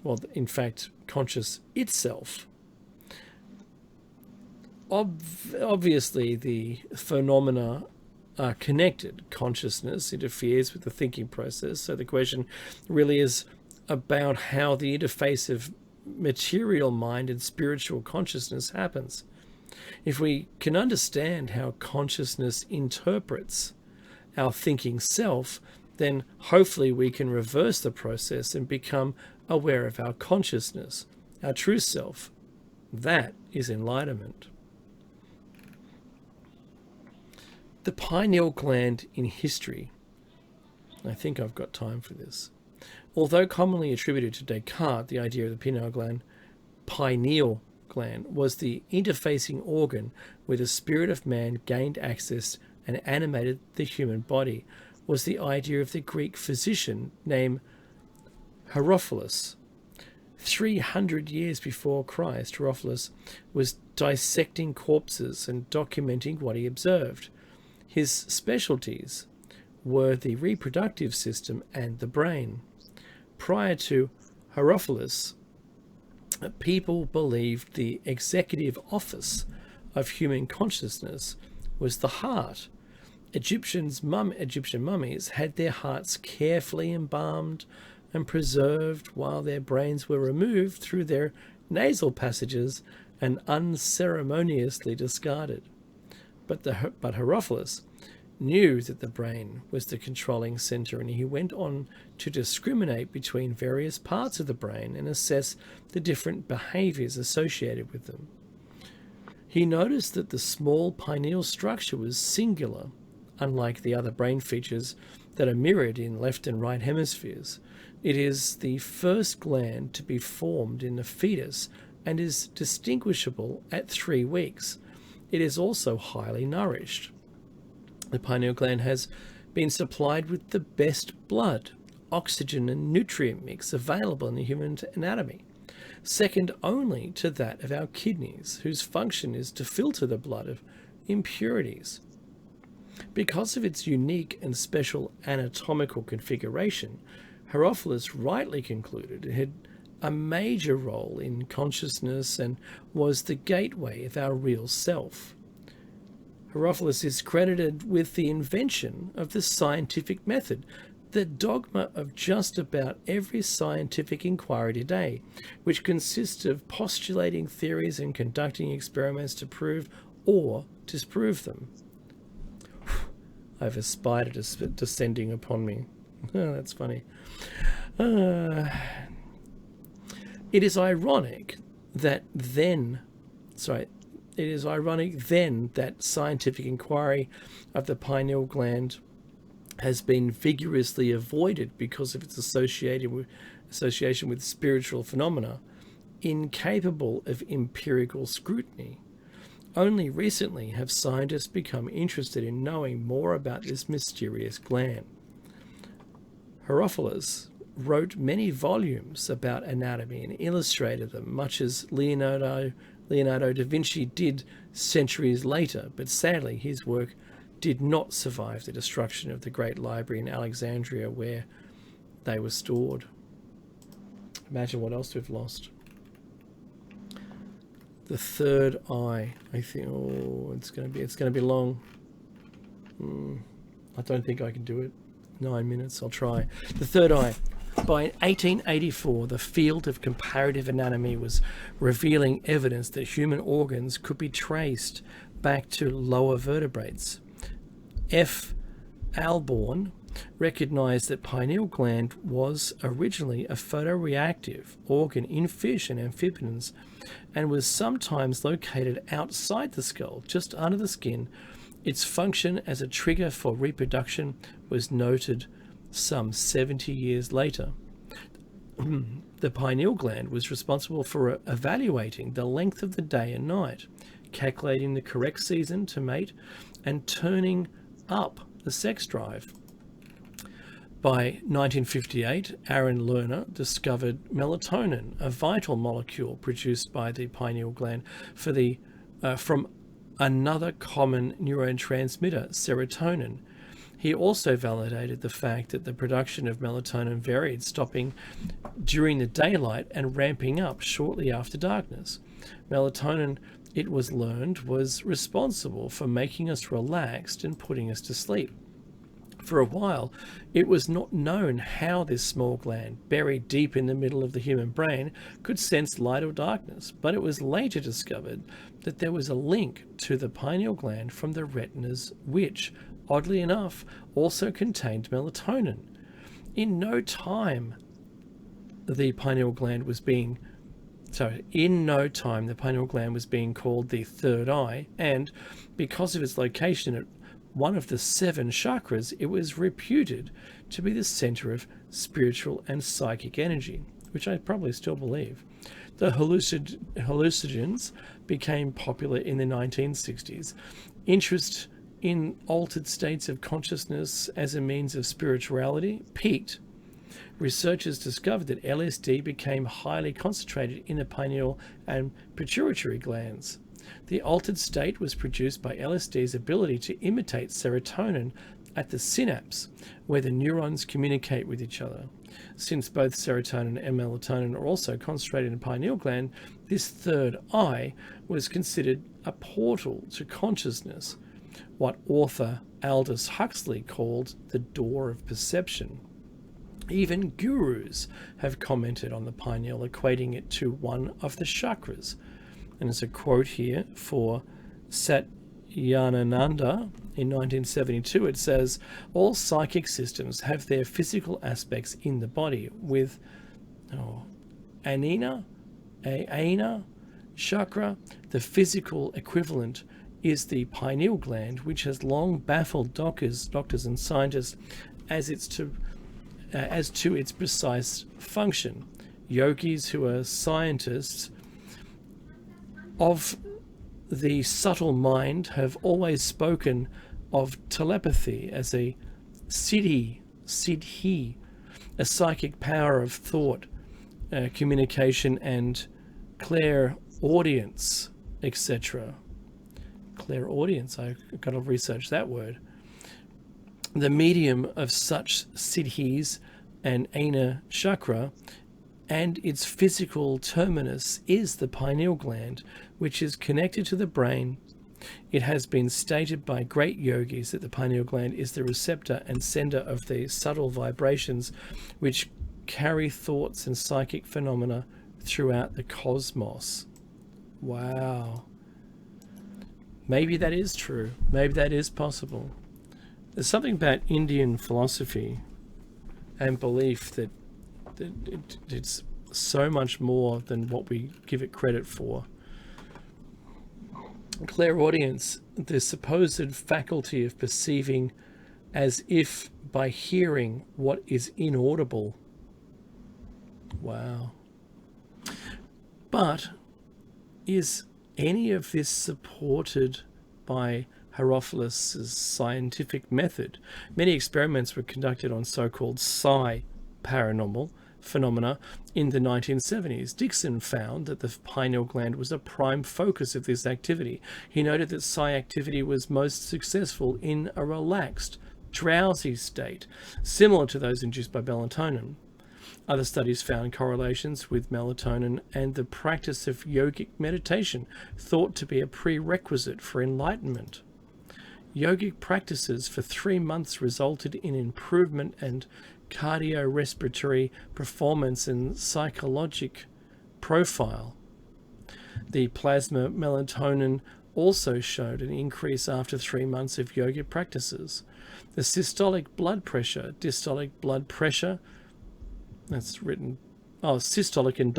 Well, in fact, conscious itself. Obviously, the phenomena are connected. Consciousness interferes with the thinking process. So the question really is about how the interface of material mind and spiritual consciousness happens. If we can understand how consciousness interprets our thinking self, then hopefully we can reverse the process and become aware of our consciousness, our true self. That is enlightenment. The pineal gland in history. I think I've got time for this. Although commonly attributed to Descartes, the idea of the pineal gland was the interfacing organ where the spirit of man gained access and animated the human body, was the idea of the Greek physician named Herophilus. 300 years before Christ, Herophilus was dissecting corpses and documenting what he observed. His specialties were the reproductive system and the brain. Prior to Herophilus, people believed the executive office of human consciousness was the heart. Egyptian mummies had their hearts carefully embalmed and preserved while their brains were removed through their nasal passages and unceremoniously discarded. But Herophilus knew that the brain was the controlling center, and he went on to discriminate between various parts of the brain and assess the different behaviors associated with them. He noticed that the small pineal structure was singular, unlike the other brain features that are mirrored in left and right hemispheres. It is the first gland to be formed in the fetus and is distinguishable at 3 weeks. It is also highly nourished. The pineal gland has been supplied with the best blood, oxygen and nutrient mix available in the human anatomy, second only to that of our kidneys, whose function is to filter the blood of impurities. Because of its unique and special anatomical configuration, Herophilus rightly concluded it had a major role in consciousness and was the gateway of our real self. Herophilus is credited with the invention of the scientific method, the dogma of just about every scientific inquiry today, which consists of postulating theories and conducting experiments to prove or disprove them. I have a spider descending upon me. Oh, that's funny. It is ironic then that scientific inquiry of the pineal gland has been vigorously avoided because of its association with spiritual phenomena, incapable of empirical scrutiny. Only recently have scientists become interested in knowing more about this mysterious gland. Herophilus wrote many volumes about anatomy and illustrated them, much as Leonardo da Vinci did centuries later, but sadly his work did not survive the destruction of the great library in Alexandria where they were stored. Imagine what else we've lost. The third eye. I think, it's going to be long. I don't think I can do it. 9 minutes, I'll try. The third eye. By 1884, the field of comparative anatomy was revealing evidence that human organs could be traced back to lower vertebrates. F. Alborn recognized that pineal gland was originally a photoreactive organ in fish and amphibians and was sometimes located outside the skull, just under the skin. Its function as a trigger for reproduction was noted some 70 years later. The pineal gland was responsible for evaluating the length of the day and night, calculating the correct season to mate, and turning up the sex drive. By 1958, Aaron Lerner discovered melatonin, a vital molecule produced by the pineal gland from another common neurotransmitter, serotonin. He also validated the fact that the production of melatonin varied, stopping during the daylight and ramping up shortly after darkness. Melatonin, it was learned, was responsible for making us relaxed and putting us to sleep. For a while, it was not known how this small gland, buried deep in the middle of the human brain, could sense light or darkness, but it was later discovered that there was a link to the pineal gland from the retinas, which, oddly enough, also contained melatonin. In no time, the pineal gland was being called the third eye, and because of its location at one of the 7 chakras, it was reputed to be the center of spiritual and psychic energy, which I probably still believe. The hallucinogens became popular in the 1960s. Interest in altered states of consciousness as a means of spirituality peaked. Researchers discovered that LSD became highly concentrated in the pineal and pituitary glands. The altered state was produced by LSD's ability to imitate serotonin at the synapse, where the neurons communicate with each other. Since both serotonin and melatonin are also concentrated in the pineal gland, this third eye was considered a portal to consciousness, what author Aldous Huxley called the door of perception. Even gurus have commented on the pineal, equating it to one of the chakras. And there's a quote here for Satyananda in 1972. It says, all psychic systems have their physical aspects in the body, with Anina chakra, the physical equivalent is the pineal gland, which has long baffled doctors and scientists as to its precise function. Yogis who are scientists of the subtle mind have always spoken of telepathy as a siddhi, a psychic power of thought, communication, and clairaudience, etc. Clairaudience, I've got to research that word. The medium of such siddhis and Ana chakra and its physical terminus is the pineal gland, which is connected to the brain. It has been stated by great yogis that the pineal gland is the receptor and sender of the subtle vibrations which carry thoughts and psychic phenomena throughout the cosmos. Wow. Maybe that is true. Maybe that is possible. There's something about Indian philosophy and belief that it's so much more than what we give it credit for. Clairaudience, the supposed faculty of perceiving as if by hearing what is inaudible. Wow. But is any of this supported by Herophilus' scientific method? Many experiments were conducted on so-called psi-paranormal phenomena in the 1970s. Dixon found that the pineal gland was a prime focus of this activity. He noted that psi activity was most successful in a relaxed, drowsy state, similar to those induced by melatonin. Other studies found correlations with melatonin and the practice of yogic meditation, thought to be a prerequisite for enlightenment. Yogic practices for 3 months resulted in improvement and cardiorespiratory performance and psychologic profile. The plasma melatonin also showed an increase after 3 months of yoga practices. The systolic blood pressure, systolic and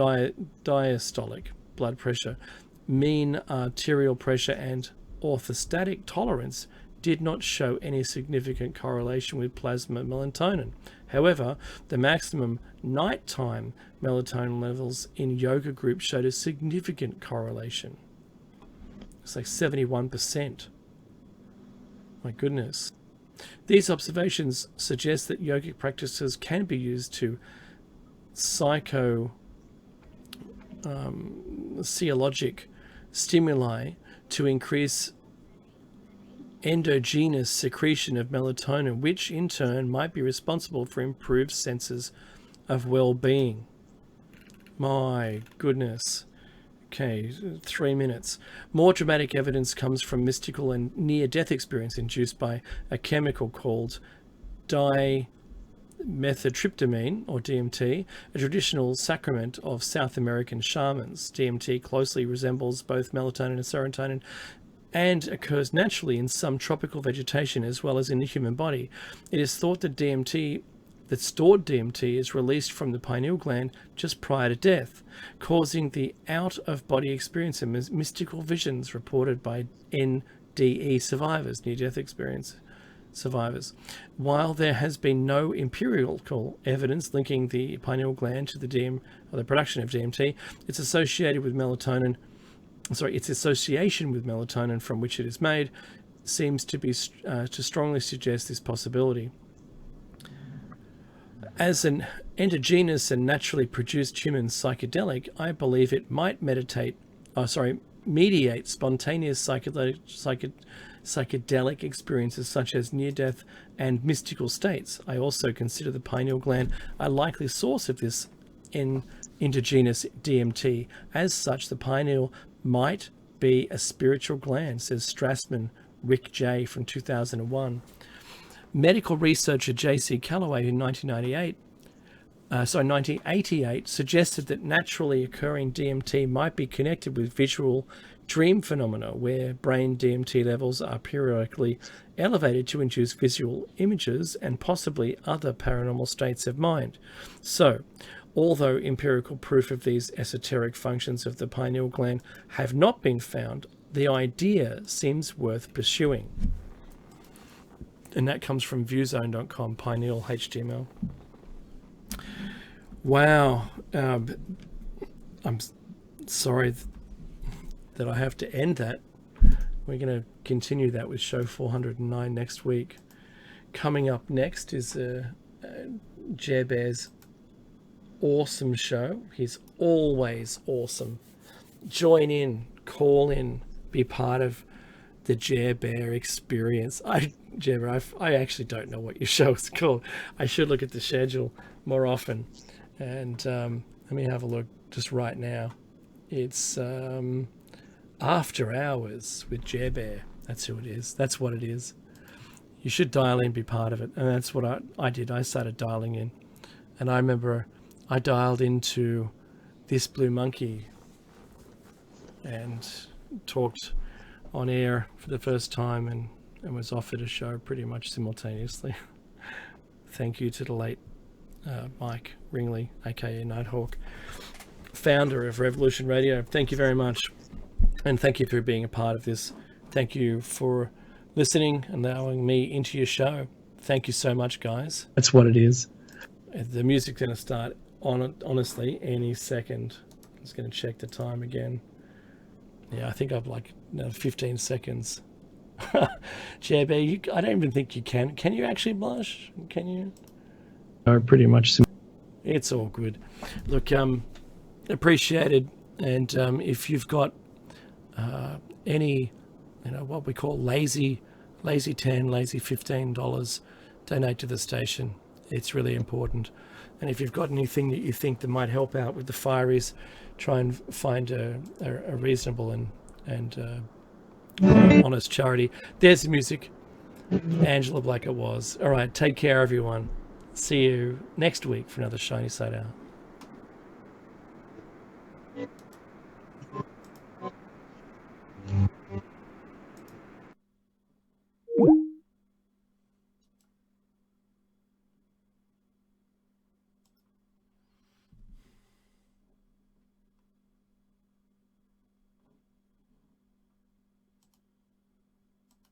diastolic blood pressure, mean arterial pressure, and orthostatic tolerance did not show any significant correlation with plasma melatonin. However, the maximum nighttime melatonin levels in yoga groups showed a significant correlation. It's like 71%. My goodness. These observations suggest that yogic practices can be used to physiologic stimuli to increase endogenous secretion of melatonin, which in turn might be responsible for improved senses of well-being. My goodness. Okay, 3 minutes. More dramatic evidence comes from mystical and near-death experience induced by a chemical called dimethyltryptamine, or DMT, a traditional sacrament of South American shamans. DMT closely resembles both melatonin and serotonin and occurs naturally in some tropical vegetation as well as in the human body. It is thought that stored DMT is released from the pineal gland just prior to death, causing the out-of-body experience and mystical visions reported by NDE survivors, near-death experience survivors. While there has been no empirical evidence linking the pineal gland to the production of DMT, its association with melatonin from which it is made seems to be to strongly suggest this possibility. As an endogenous and naturally produced human psychedelic, I believe it might mediate spontaneous psychedelic experiences such as near-death and mystical states. I also consider the pineal gland a likely source of this endogenous DMT. As such, the pineal might be a spiritual gland, says Strassman Rick J. from 2001. Medical researcher J.C. Calloway in 1988 suggested that naturally occurring DMT might be connected with visual dream phenomena where brain DMT levels are periodically elevated to induce visual images and possibly other paranormal states of mind. So, although empirical proof of these esoteric functions of the pineal gland have not been found, the idea seems worth pursuing. And that comes from viewzone.com, pineal HTML. Wow. I'm sorry that I have to end that. We're going to continue that with show 409 next week. Coming up next is Jer Bear's awesome show. He's always awesome. Join in, call in, be part of the Jer Bear experience. Jer Bear, I actually don't know what your show is called. I should look at the schedule more often. And let me have a look just right now. It's After Hours with Jer Bear. That's who it is. That's what it is. You should dial in, be part of it. And that's what I did. I started dialing in. And I remember I dialed into This Blue Monkey and talked on air for the first time and was offered a show pretty much simultaneously. Thank you to the late Mike Ringley, aka Nighthawk, founder of Revolution Radio. Thank you very much, and thank you for being a part of this. Thank you for listening and allowing me into your show. Thank you so much, guys. That's what it is. The music's going to start honestly any second. I'm just going to check the time again. Yeah, I think I've like 15 seconds. JB, I don't even think you can. Can you actually blush? Can you? No, pretty much. It's all good. Look, appreciated. And if you've got any, what we call lazy $10, lazy $15, donate to the station. It's really important. And if you've got anything that you think that might help out with the fireys, try and find a reasonable and honest charity. There's the music. Angela Black it was. All right, take care, everyone. See you next week for another Shiny Side Hour.